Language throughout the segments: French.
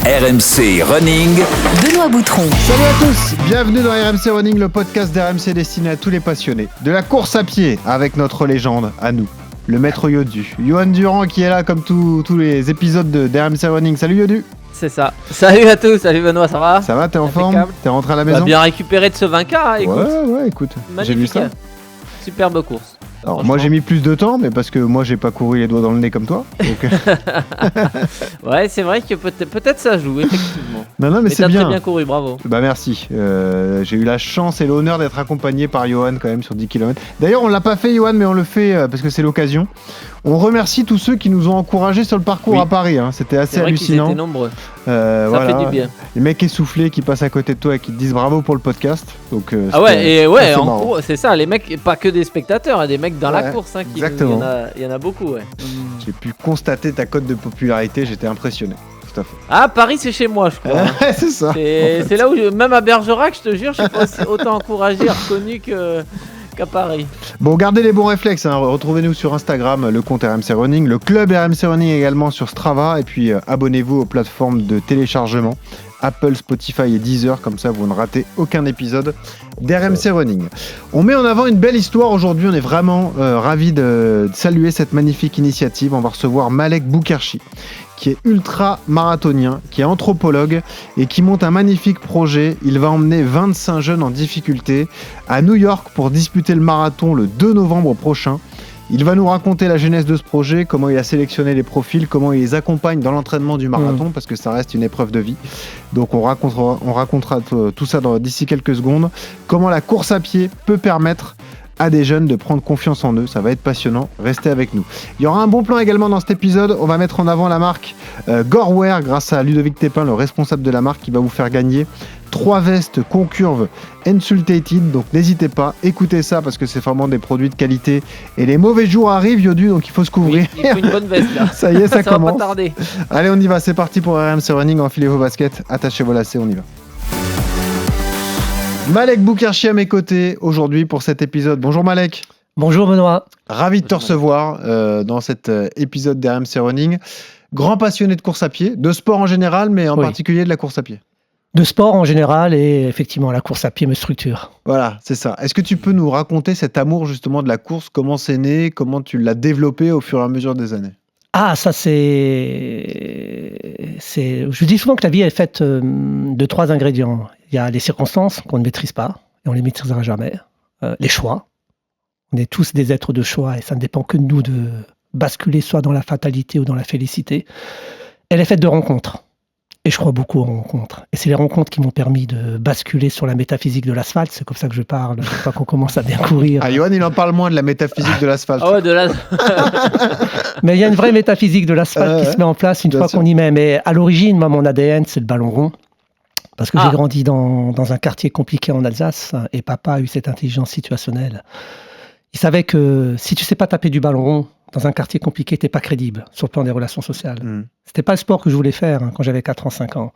RMC Running. Benoît Boutron. Salut à tous, bienvenue dans RMC Running, le podcast d'RMC destiné à tous les passionnés de la course à pied avec notre légende à nous, le maître Yodu. Johan Durand qui est là comme tous les épisodes d'RMC Running. Salut Yodu. C'est ça. Salut à tous, salut Benoît, ça va? Ça va, t'es en forme? T'es rentré à la On a maison? bien récupéré de ce 20K, hein, écoute. Ouais, écoute, j'ai vu ça. Superbe course. Alors moi j'ai mis plus de temps, mais parce que moi j'ai pas couru les doigts dans le nez comme toi. Donc... Ouais, c'est vrai que peut-être ça joue, effectivement. Non, mais c'est t'as bien. très bien couru, bravo. Bah merci. J'ai eu la chance et l'honneur d'être accompagné par Johan quand même sur 10 km. D'ailleurs on l'a pas fait Johan, mais on le fait parce que c'est l'occasion. On remercie tous ceux qui nous ont encouragés sur le parcours à Paris. Hein. C'était assez hallucinant. Qu'ils étaient nombreux. Ça fait du bien. Les mecs essoufflés qui passent à côté de toi et qui te disent bravo pour le podcast. Donc, en gros, c'est ça, les mecs, pas que des spectateurs, hein, des mecs dans la course. Hein, exactement. Il y en a beaucoup, ouais. J'ai pu constater ta cote de popularité, j'étais impressionné. Tout à fait. Ah, Paris, c'est chez moi, je crois. Hein. C'est ça. C'est là où, même à Bergerac, je te jure, je suis pas autant encouragé et reconnu qu'à Paris. Bon, gardez les bons réflexes, hein. Retrouvez-nous sur Instagram, le compte RMC Running, le club RMC Running également sur Strava, et puis abonnez-vous aux plateformes de téléchargement Apple, Spotify et Deezer, comme ça vous ne ratez aucun épisode d'RMC Running. On met en avant une belle histoire aujourd'hui, on est vraiment ravis de saluer cette magnifique initiative. On va recevoir Malek Boukerchi, qui est ultra-marathonien, qui est anthropologue et qui monte un magnifique projet. Il va emmener 25 jeunes en difficulté à New York pour disputer le marathon le 2 novembre prochain. Il va nous raconter la genèse de ce projet, comment il a sélectionné les profils, comment il les accompagne dans l'entraînement du marathon, parce que ça reste une épreuve de vie. Donc on racontera tout ça d'ici quelques secondes. Comment la course à pied peut permettre à des jeunes de prendre confiance en eux. Ça va être passionnant, restez avec nous. Il y aura un bon plan également dans cet épisode. On va mettre en avant la marque Gorewear grâce à Ludovic Tépin, le responsable de la marque, qui va vous faire gagner 3 vestes Concurve Insultated. Donc n'hésitez pas, écoutez ça parce que c'est vraiment des produits de qualité. Et les mauvais jours arrivent, Yodu, donc il faut se couvrir. Oui, il faut une bonne veste là. Ça y est, ça commence. Va pas tarder. Allez, on y va, c'est parti pour RMC Running. Enfilez vos baskets, attachez vos lacets, on y va. Malek Boukerchi à mes côtés aujourd'hui pour cet épisode. Bonjour Malek. Bonjour Benoît. Ravi de te recevoir dans cet épisode d'RMC Running. Grand passionné de course à pied, de sport en général, mais en particulier de la course à pied. De sport en général et effectivement la course à pied me structure. Voilà, c'est ça. Est-ce que tu peux nous raconter cet amour justement de la course, comment c'est né, comment tu l'as développé au fur et à mesure des années? Ah, ça Je dis souvent que la vie est faite de 3 ingrédients. Il y a les circonstances qu'on ne maîtrise pas et on ne les maîtrisera jamais. Les choix. On est tous des êtres de choix et ça ne dépend que de nous de basculer soit dans la fatalité ou dans la félicité. Elle est faite de rencontres. Et je crois beaucoup aux rencontres. Et c'est les rencontres qui m'ont permis de basculer sur la métaphysique de l'asphalte. C'est comme ça que je parle. Je crois qu'on commence à bien courir. Ah, Johan, il en parle moins de la métaphysique de l'asphalte. Oh, Mais il y a une vraie métaphysique de l'asphalte qui se met en place une fois qu'on y met. Mais à l'origine, moi, mon ADN, c'est le ballon rond. Parce que j'ai grandi dans un quartier compliqué en Alsace. Et papa a eu cette intelligence situationnelle. Il savait que si tu sais pas taper du ballon rond dans un quartier compliqué, t'es pas crédible sur le plan des relations sociales. C'était pas le sport que je voulais faire quand j'avais 4 ans, 5 ans.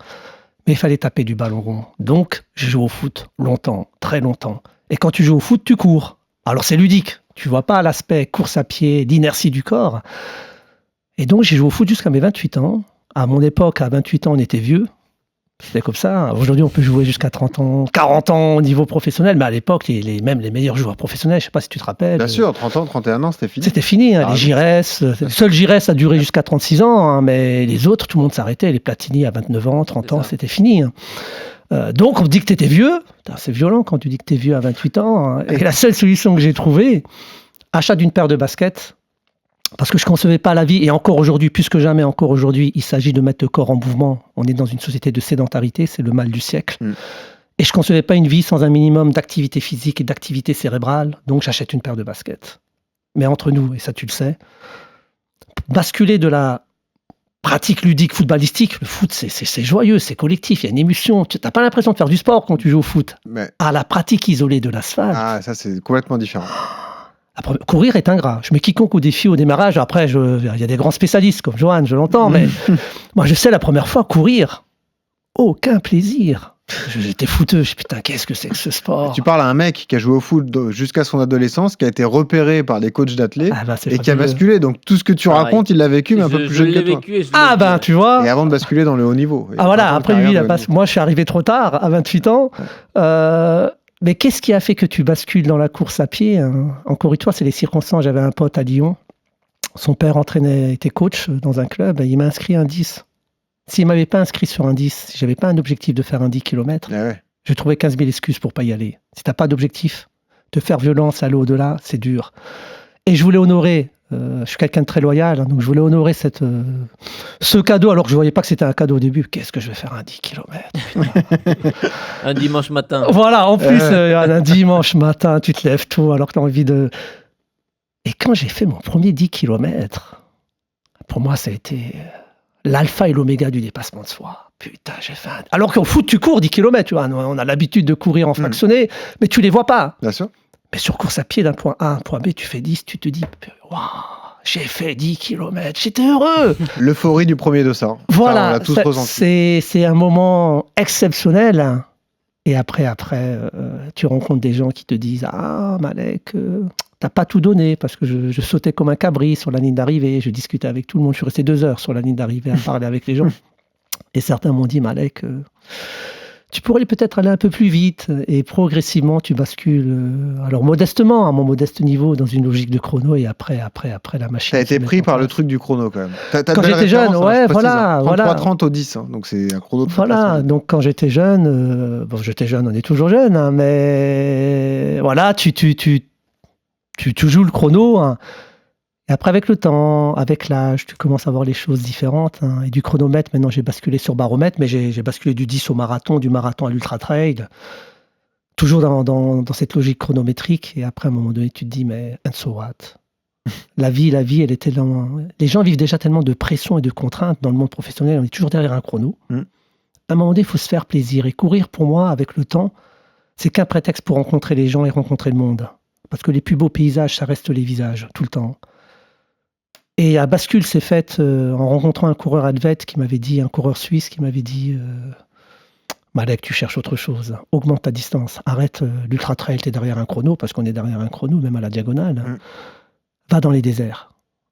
Mais il fallait taper du ballon rond. Donc, j'ai joué au foot longtemps, très longtemps. Et quand tu joues au foot, tu cours. Alors, c'est ludique. Tu vois pas l'aspect course à pied, d'inertie du corps. Et donc, j'ai joué au foot jusqu'à mes 28 ans. À mon époque, à 28 ans, on était vieux. C'était comme ça. Aujourd'hui, on peut jouer jusqu'à 30 ans, 40 ans au niveau professionnel. Mais à l'époque, même les meilleurs joueurs professionnels, je ne sais pas si tu te rappelles. Bien sûr, 30 ans, 31 ans, c'était fini. C'était fini. Les Giresse. Seul Giresse a duré jusqu'à 36 ans. Mais les autres, tout le monde s'arrêtait. Les Platini à 29 ans, 30 ans, c'était fini. Donc, on me dit que tu étais vieux. C'est violent quand tu dis que tu es vieux à 28 ans. Et la seule solution que j'ai trouvée, achat d'une paire de baskets. Parce que je ne concevais pas la vie, et encore aujourd'hui, plus que jamais encore aujourd'hui, il s'agit de mettre le corps en mouvement. On est dans une société de sédentarité, c'est le mal du siècle. Et je ne concevais pas une vie sans un minimum d'activité physique et d'activité cérébrale, donc j'achète une paire de baskets. Mais entre nous, et ça tu le sais, basculer de la pratique ludique footballistique, le foot c'est joyeux, c'est collectif, il y a une émulsion, tu n'as pas l'impression de faire du sport quand tu joues au foot. À la pratique isolée de l'asphalte. Ah, ça c'est complètement différent. Courir est ingrat. Je mets quiconque au défi au démarrage. Après, il y a des grands spécialistes comme Johan, je l'entends, mais moi je sais la première fois courir, aucun plaisir. J'étais fouteux. Je dis, putain, qu'est-ce que c'est que ce sport? Tu parles à un mec qui a joué au foot jusqu'à son adolescence, qui a été repéré par des coachs d'athlètes et qui a basculé. Donc tout ce que tu racontes, il l'a vécu, mais un peu plus jeune que toi. Tu vois. Et avant de basculer dans le haut niveau. Voilà, après lui, moi je suis arrivé trop tard, à 28 ans. Mais qu'est-ce qui a fait que tu bascules dans la course à pied, hein? Encore une fois, c'est les circonstances. J'avais un pote à Lyon. Son père était coach dans un club. Et il m'a inscrit un 10. S'il ne m'avait pas inscrit sur un 10, si je n'avais pas un objectif de faire un 10 km, je trouvais 15 000 excuses pour ne pas y aller. Si tu n'as pas d'objectif, te faire violence, aller au-delà, c'est dur. Et je voulais honorer, je suis quelqu'un de très loyal, hein, donc je voulais honorer ce cadeau, alors que je ne voyais pas que c'était un cadeau au début. Qu'est-ce que je vais faire un 10 km? Un dimanche matin. Voilà, en plus, un dimanche matin, tu te lèves tôt alors que tu as envie de... Et quand j'ai fait mon premier 10 km, pour moi, ça a été l'alpha et l'oméga du dépassement de soi. Putain, j'ai fait un... Alors qu'au foot, tu cours 10 km, tu vois. On a l'habitude de courir en fractionné, mais tu les vois pas. Bien sûr. Mais sur course à pied, d'un point A à un point B, tu fais 10, tu te dis, waouh, j'ai fait 10 km, j'étais heureux. L'euphorie du premier dossard. Voilà, c'est un moment exceptionnel. Et après, tu rencontres des gens qui te disent, ah, Malek... T'as pas tout donné, parce que je sautais comme un cabri sur la ligne d'arrivée, je discutais avec tout le monde, je suis resté 2 heures sur la ligne d'arrivée à parler avec les gens. Et certains m'ont dit, Malek, tu pourrais peut-être aller un peu plus vite, et progressivement tu bascules, alors modestement, à mon modeste niveau, dans une logique de chrono, et après la machine. T'as été pris par le truc du chrono quand même. Quand j'étais jeune, voilà. 33-30 au 10, hein, donc c'est un chrono de Voilà, donc quand j'étais jeune, on est toujours jeune, hein, mais voilà, tu joues le chrono, hein. Et après, avec le temps, avec l'âge, tu commences à voir les choses différentes, hein. Et du chronomètre, maintenant, j'ai basculé sur baromètre, mais j'ai basculé du 10 au marathon, du marathon à l'ultra-trail, toujours dans cette logique chronométrique. Et après, à un moment donné, tu te dis, mais and so what? La vie, elle est tellement... Les gens vivent déjà tellement de pression et de contraintes dans le monde professionnel, on est toujours derrière un chrono. À un moment donné, il faut se faire plaisir. Et courir, pour moi, avec le temps, c'est qu'un prétexte pour rencontrer les gens et rencontrer le monde. Parce que les plus beaux paysages, ça reste les visages, tout le temps. Et la bascule s'est faite en rencontrant un coureur helvète un coureur suisse qui m'avait dit Malek, tu cherches autre chose, augmente ta distance, arrête l'ultra-trail, t'es derrière un chrono, parce qu'on est derrière un chrono, même à la diagonale. Va dans les déserts.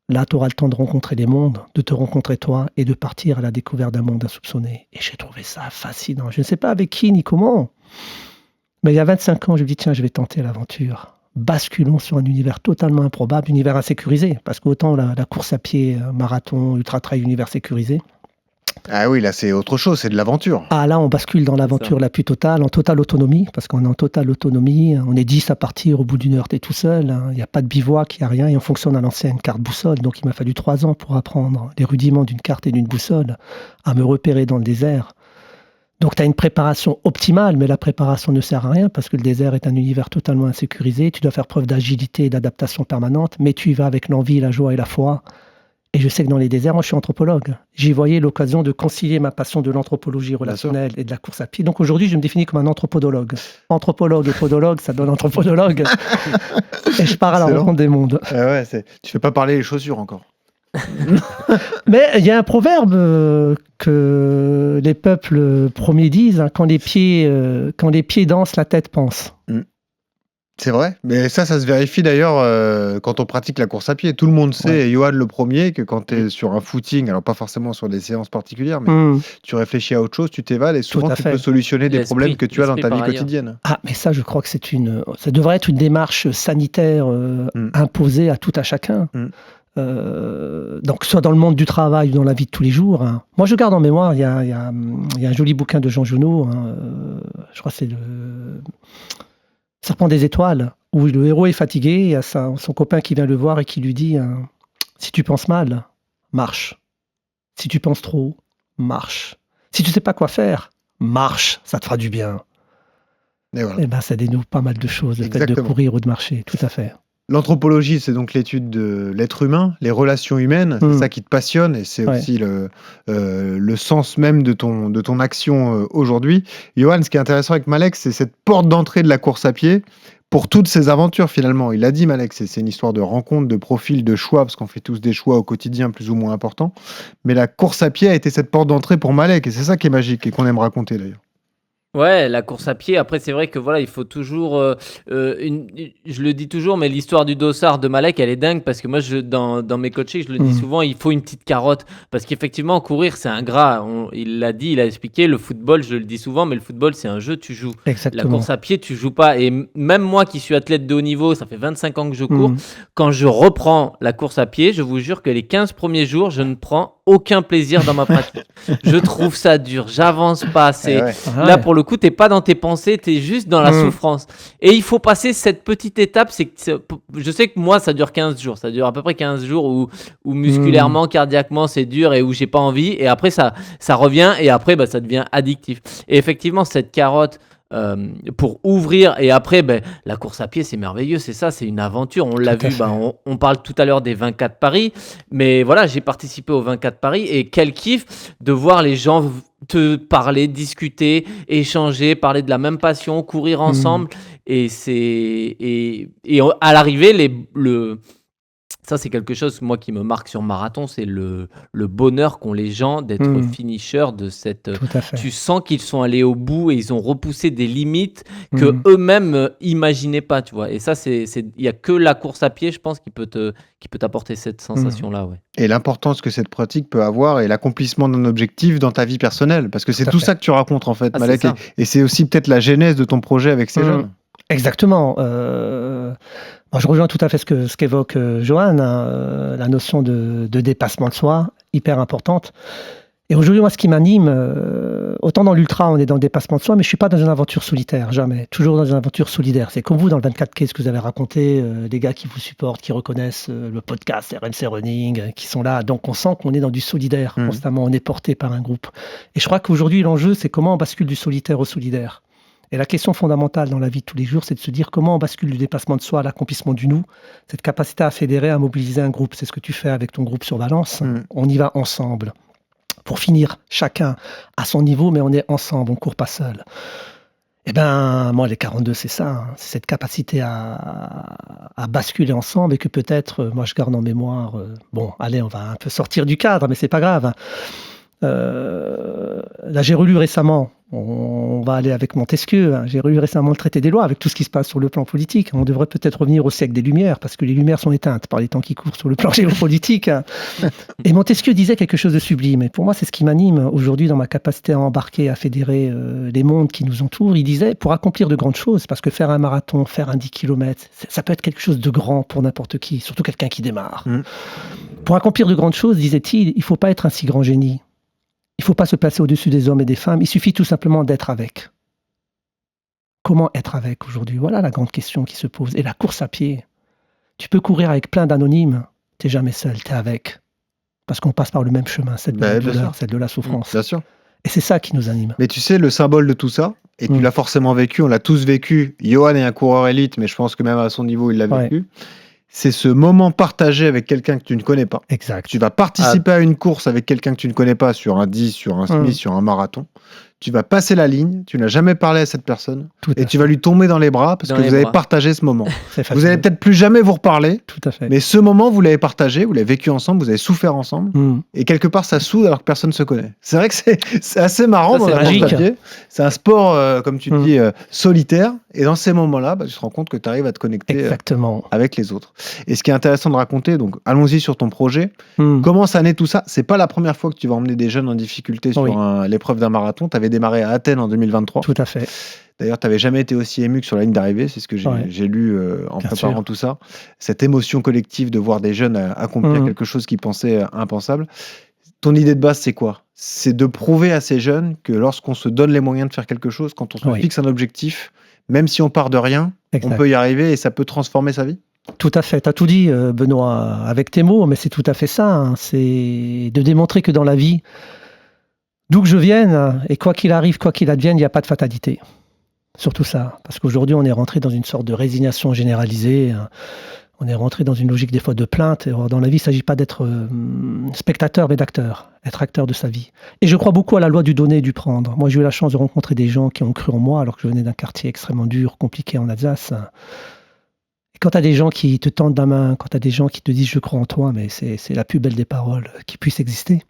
Là, tu auras le temps de rencontrer les mondes, de te rencontrer toi et de partir à la découverte d'un monde insoupçonné. Et j'ai trouvé ça fascinant. Je ne sais pas avec qui ni comment, mais il y a 25 ans, je me dis tiens, je vais tenter l'aventure. Basculons sur un univers totalement improbable, univers insécurisé, parce qu'autant la course à pied, marathon, ultra-trail, univers sécurisé. Ah oui, là c'est autre chose, c'est de l'aventure. Ah là, on bascule dans l'aventure la plus totale, en totale autonomie, parce qu'on est en totale autonomie, on est 10 à partir, au bout d'une heure, t'es tout seul, il n'y a pas de bivouac, il n'y a rien, et on fonctionne à l'ancienne carte boussole, donc il m'a fallu 3 ans pour apprendre les rudiments d'une carte et d'une boussole, à me repérer dans le désert. Donc tu as une préparation optimale, mais la préparation ne sert à rien parce que le désert est un univers totalement insécurisé. Tu dois faire preuve d'agilité et d'adaptation permanente, mais tu y vas avec l'envie, la joie et la foi. Et je sais que dans les déserts, moi je suis anthropologue. J'y voyais l'occasion de concilier ma passion de l'anthropologie relationnelle et de la course à pied. Donc aujourd'hui, je me définis comme un anthropodologue. Anthropologue et podologue, ça donne anthropologue. Et je pars à la rencontre des mondes. Tu fais pas parler les chaussures encore. Mais il y a un proverbe que les peuples premiers disent, hein, quand les pieds dansent, la tête pense. C'est vrai, mais ça se vérifie d'ailleurs quand on pratique la course à pied. Tout le monde sait, et Johan le premier, que quand tu es sur un footing, alors pas forcément sur des séances particulières, mais tu réfléchis à autre chose, tu t'évades et souvent tu peux solutionner des problèmes que tu as dans ta vie quotidienne. Ah, mais ça, je crois que ça devrait être une démarche sanitaire imposée à tout à chacun. Donc, soit dans le monde du travail ou dans la vie de tous les jours. Hein. Moi, je garde en mémoire, il y a un joli bouquin de Jean Genot, je crois que c'est le Serpent des étoiles, où le héros est fatigué, il y a son copain qui vient le voir et qui lui dit si tu penses mal, marche. Si tu penses trop, marche. Si tu sais pas quoi faire, marche, ça te fera du bien. Et voilà. Ben, ça dénoue pas mal de choses, le fait de courir ou de marcher, tout à fait. L'anthropologie, c'est donc l'étude de l'être humain, les relations humaines, c'est ça qui te passionne et c'est aussi le sens même de ton action aujourd'hui. Johan, ce qui est intéressant avec Malek, c'est cette porte d'entrée de la course à pied pour toutes ces aventures finalement. Il a dit, Malek, c'est une histoire de rencontre, de profil, de choix, parce qu'on fait tous des choix au quotidien plus ou moins importants. Mais la course à pied a été cette porte d'entrée pour Malek et c'est ça qui est magique et qu'on aime raconter d'ailleurs. Ouais, la course à pied. Après, c'est vrai que voilà, il faut toujours. Je le dis toujours, mais l'histoire du dossard de Malek, elle est dingue parce que moi, dans mes coachings, je le dis souvent, il faut une petite carotte parce qu'effectivement, courir, c'est ingrat. Il l'a dit, il a expliqué. Le football, je le dis souvent, mais le football, c'est un jeu, tu joues. La Exactement. course à pied, tu joues pas. Et même moi, qui suis athlète de haut niveau, ça fait 25 ans que je cours. Quand je reprends la course à pied, je vous jure que les 15 premiers jours, je ne prends aucun plaisir dans ma pratique. Je trouve ça dur. J'avance pas. Là, pour le coup, t'es pas dans tes pensées, t'es juste dans la souffrance. Et il faut passer cette petite étape. Je sais que moi, ça dure 15 jours. Ça dure à peu près 15 jours où musculairement, cardiaquement, c'est dur et où j'ai pas envie. Et après, ça revient et après, ça devient addictif. Et effectivement, cette carotte, pour ouvrir et après la course à pied, c'est merveilleux, c'est ça, c'est une aventure, on l'a vu, on parle tout à l'heure des 24 Paris, mais voilà, j'ai participé aux 24 Paris et quel kiff de voir les gens te parler, discuter, échanger, parler de la même passion, courir ensemble et à l'arrivée ça, c'est quelque chose, moi, qui me marque sur marathon, c'est le bonheur qu'ont les gens d'être finishers de cette. Tout à fait. Tu sens qu'ils sont allés au bout et ils ont repoussé des limites que eux-mêmes imaginaient pas, tu vois. Et ça, il y a que la course à pied, je pense, qui peut t'apporter cette sensation-là, ouais. Et l'importance que cette pratique peut avoir et l'accomplissement d'un objectif dans ta vie personnelle, parce que c'est tout ça que tu racontes en fait, Malek, et c'est aussi peut-être la genèse de ton projet avec ces jeunes. Exactement. Moi, je rejoins tout à fait ce qu'évoque Johan, la notion de dépassement de soi, hyper importante. Et aujourd'hui, moi, ce qui m'anime, autant dans l'ultra, on est dans le dépassement de soi, mais je ne suis pas dans une aventure solitaire, jamais. Toujours dans une aventure solidaire. C'est comme vous, dans le 24K, ce que vous avez raconté, des gars qui vous supportent, qui reconnaissent le podcast, RMC Running, qui sont là. Donc, on sent qu'on est dans du solidaire constamment, on est porté par un groupe. Et je crois qu'aujourd'hui, l'enjeu, c'est comment on bascule du solitaire au solidaire. Et la question fondamentale dans la vie de tous les jours, c'est de se dire comment on bascule du dépassement de soi à l'accomplissement du nous, cette capacité à fédérer, à mobiliser un groupe. C'est ce que tu fais avec ton groupe sur Valence. On y va ensemble. Pour finir, chacun à son niveau, mais on est ensemble, on ne court pas seul. Eh bien, moi, les 42, c'est ça. C'est cette capacité à basculer ensemble et que peut-être, moi, je garde en mémoire... bon, allez, on va un peu sortir du cadre, mais c'est pas grave. Là, j'ai relu récemment, on va aller avec Montesquieu, j'ai relu récemment le traité des lois avec tout ce qui se passe sur le plan politique. On devrait peut-être revenir au siècle des Lumières parce que les Lumières sont éteintes par les temps qui courent sur le plan géopolitique. Et Montesquieu disait quelque chose de sublime. Et pour moi, c'est ce qui m'anime aujourd'hui dans ma capacité à embarquer, à fédérer les mondes qui nous entourent. Il disait, pour accomplir de grandes choses, parce que faire un marathon, faire un 10 km, ça peut être quelque chose de grand pour n'importe qui, surtout quelqu'un qui démarre. Pour accomplir de grandes choses, disait-il, il ne faut pas être un si grand génie. Il ne faut pas se placer au-dessus des hommes et des femmes. Il suffit tout simplement d'être avec. Comment être avec aujourd'hui? Voilà la grande question qui se pose. Et la course à pied, tu peux courir avec plein d'anonymes. Tu n'es jamais seul, tu es avec. Parce qu'on passe par le même chemin, celle de la douleur, celle de la souffrance. Bien sûr. Et c'est ça qui nous anime. Mais tu sais, le symbole de tout ça, et tu l'as forcément vécu, on l'a tous vécu. Johan est un coureur élite, mais je pense que même à son niveau, il l'a vécu. C'est ce moment partagé avec quelqu'un que tu ne connais pas. Exact. Tu vas participer à une course avec quelqu'un que tu ne connais pas sur un 10, sur un semi, sur un marathon. Tu vas passer la ligne, tu n'as jamais parlé à cette personne et tu vas lui tomber dans les bras parce que vous avez partagé ce moment. Vous allez peut-être plus jamais vous reparler, mais ce moment, vous l'avez partagé, vous l'avez vécu ensemble, vous avez souffert ensemble et quelque part, ça soude alors que personne ne se connaît. C'est vrai que c'est assez marrant dans la course à pied. C'est un sport, comme tu dis, solitaire et dans ces moments-là, tu te rends compte que tu arrives à te connecter avec les autres. Et ce qui est intéressant de raconter, donc allons-y sur ton projet. Comment ça naît tout ça? C'est pas la première fois que tu vas emmener des jeunes en difficulté sur l'épreuve d'un marathon. Tu avais démarré à Athènes en 2023. Tout à fait. D'ailleurs, tu n'avais jamais été aussi ému que sur la ligne d'arrivée. C'est ce que j'ai lu en préparant tout ça. Cette émotion collective de voir des jeunes accomplir quelque chose qu'ils pensaient impensable. Ton idée de base, c'est quoi? C'est de prouver à ces jeunes que lorsqu'on se donne les moyens de faire quelque chose, quand on se fixe un objectif, même si on part de rien, on peut y arriver et ça peut transformer sa vie. Tout à fait, tu as tout dit Benoît avec tes mots, mais c'est tout à fait ça, c'est de démontrer que dans la vie, d'où que je vienne, et quoi qu'il arrive, quoi qu'il advienne, il n'y a pas de fatalité. Surtout ça, parce qu'aujourd'hui on est rentré dans une sorte de résignation généralisée, on est rentré dans une logique des fois de plainte, et dans la vie il ne s'agit pas d'être spectateur mais d'acteur, être acteur de sa vie. Et je crois beaucoup à la loi du donner et du prendre. Moi j'ai eu la chance de rencontrer des gens qui ont cru en moi alors que je venais d'un quartier extrêmement dur, compliqué en Alsace. Quand tu as des gens qui te tendent la main, quand tu as des gens qui te disent « je crois en toi », mais c'est la plus belle des paroles qui puisse exister.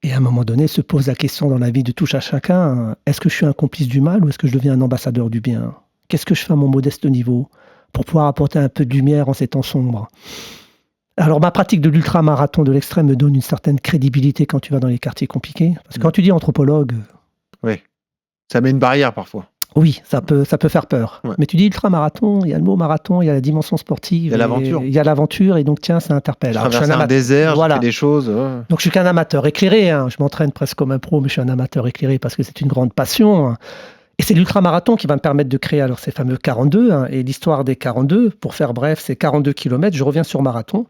Et à un moment donné, se pose la question dans la vie de tout à chacun, est-ce que je suis un complice du mal ou est-ce que je deviens un ambassadeur du bien? Qu'est-ce que je fais à mon modeste niveau pour pouvoir apporter un peu de lumière en ces temps sombres? Alors, ma pratique de l'ultramarathon de l'extrême me donne une certaine crédibilité quand tu vas dans les quartiers compliqués. Parce que quand tu dis anthropologue... Oui, ça met une barrière parfois. Oui, ça peut faire peur. Ouais. Mais tu dis ultramarathon, il y a le mot marathon, il y a la dimension sportive. Il y a l'aventure. Il y a l'aventure, et donc tiens, ça interpelle. Je traverse un désert, je fais des choses. Ouais. Donc je suis qu'un amateur éclairé, hein. Je m'entraîne presque comme un pro, mais je suis un amateur éclairé parce que c'est une grande passion. Et c'est l'ultramarathon qui va me permettre de créer alors ces fameux 42. Hein. Et l'histoire des 42, pour faire bref, c'est 42 km. Je reviens sur marathon.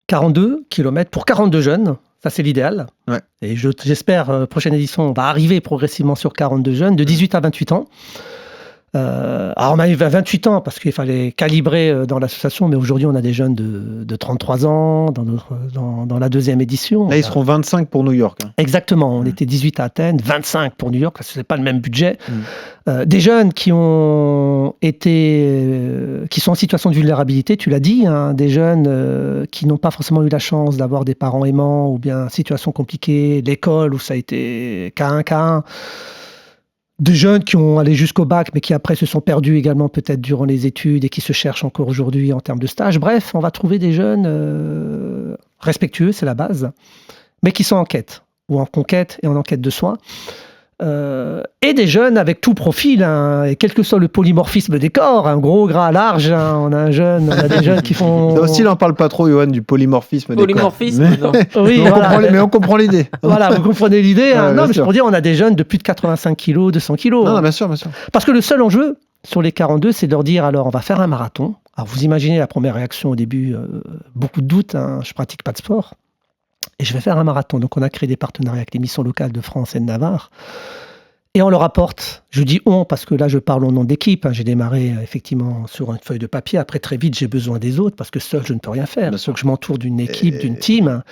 42 km pour 42 jeunes. Ça, c'est l'idéal. Ouais. Et j'espère, prochaine édition, on va arriver progressivement sur 42 jeunes, de 18 à 28 ans. Alors, on a eu 28 ans parce qu'il fallait calibrer dans l'association, mais aujourd'hui, on a des jeunes de 33 ans dans la deuxième édition. Là, ils seront 25 pour New York. Hein. Exactement. On était 18 à Athènes, 25 pour New York, parce que ce n'est pas le même budget. Des jeunes qui sont en situation de vulnérabilité, tu l'as dit, hein, des jeunes qui n'ont pas forcément eu la chance d'avoir des parents aimants ou bien situation compliquée, l'école où ça a été K1. Des jeunes qui ont allé jusqu'au bac, mais qui après se sont perdus également peut-être durant les études et qui se cherchent encore aujourd'hui en termes de stage. Bref, on va trouver des jeunes respectueux, c'est la base, mais qui sont en quête, ou en conquête et en enquête de soi. Et des jeunes avec tout profil, hein, et quel que soit le polymorphisme des corps, un gros, gras, large, hein, on a des jeunes qui font... Ça aussi, il n'en parle pas trop, Johan, du polymorphisme des corps. Non. Oui, mais on comprend l'idée. Voilà, vous comprenez l'idée. Hein. Ouais, non, mais sûr. c'est pour dire, on a des jeunes de plus de 85 kilos, 200 kilos. Non, hein. bien sûr. Parce que le seul enjeu sur les 42, c'est de leur dire, alors, on va faire un marathon. Alors, vous imaginez la première réaction au début, beaucoup de doutes, hein, je pratique pas de sport. Et je vais faire un marathon. Donc, on a créé des partenariats avec les missions locales de France et de Navarre. Et on leur apporte, je dis on parce que là je parle au nom d'équipe, hein. J'ai démarré effectivement sur une feuille de papier, après très vite j'ai besoin des autres parce que seul je ne peux rien faire. Il faut que je m'entoure d'une équipe, d'une team.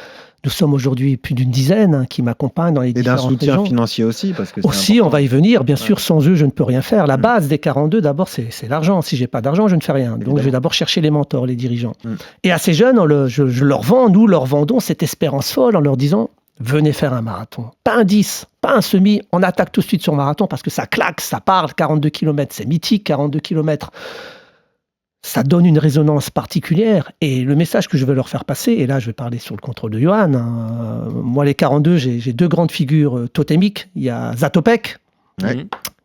Nous sommes aujourd'hui plus d'une dizaine hein, qui m'accompagnent dans les différentes régions. Et d'un soutien financier aussi. Parce que aussi, on va y venir, bien sûr, sans eux je ne peux rien faire. La base des 42 d'abord c'est l'argent, si j'ai pas d'argent je ne fais rien. Donc Évidemment. je vais d'abord chercher les mentors, les dirigeants. Et à ces jeunes, nous leur vendons cette espérance folle en leur disant venez faire un marathon. Pas un 10, pas un semi, on attaque tout de suite sur marathon parce que ça claque, ça parle, 42 km, c'est mythique, 42 km. Ça donne une résonance particulière. Et le message que je veux leur faire passer, et là je vais parler sur le contrôle de Johan, hein, moi les 42, j'ai deux grandes figures totémiques. Il y a Zatopek,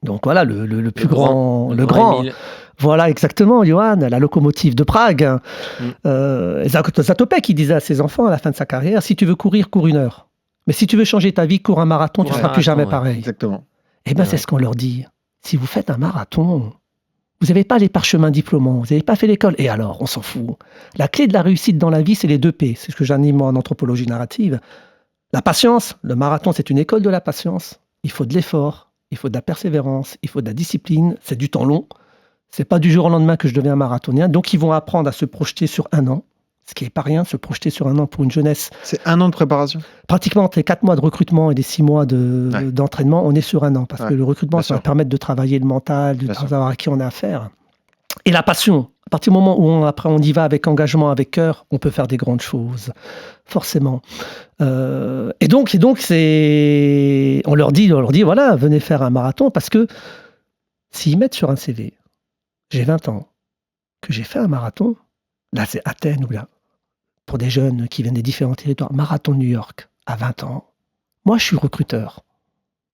donc voilà, le plus grand, le grand. Voilà, exactement, Johan, la locomotive de Prague. Zatopek, il disait à ses enfants à la fin de sa carrière, si tu veux courir, cours 1 heure. Mais si tu veux changer ta vie, cours un marathon, tu ne seras plus jamais pareil. Exactement. Eh bien, c'est ce qu'on leur dit. Si vous faites un marathon, vous n'avez pas les parchemins diplômants, vous n'avez pas fait l'école. Et alors, on s'en fout. La clé de la réussite dans la vie, c'est les 2 P. C'est ce que j'anime moi en anthropologie narrative. La patience, le marathon, c'est une école de la patience. Il faut de l'effort, il faut de la persévérance, il faut de la discipline. C'est du temps long. C'est pas du jour au lendemain que je deviens marathonien. Donc, ils vont apprendre à se projeter sur 1 an. Ce qui n'est pas rien, se projeter sur 1 an pour une jeunesse. C'est 1 an de préparation. Pratiquement entre les 4 mois de recrutement et les 6 mois d'entraînement, on est sur 1 an. Parce que le recrutement, ça va permettre de travailler le mental, de savoir à qui on a affaire. Et la passion. À partir du moment où après on y va avec engagement, avec cœur, on peut faire des grandes choses. Forcément. Et donc on leur dit, voilà, venez faire un marathon. Parce que s'ils mettent sur un CV, j'ai 20 ans, que j'ai fait un marathon, là c'est Athènes ou là. Pour des jeunes qui viennent des différents territoires, marathon de New York, à 20 ans. Moi, je suis recruteur.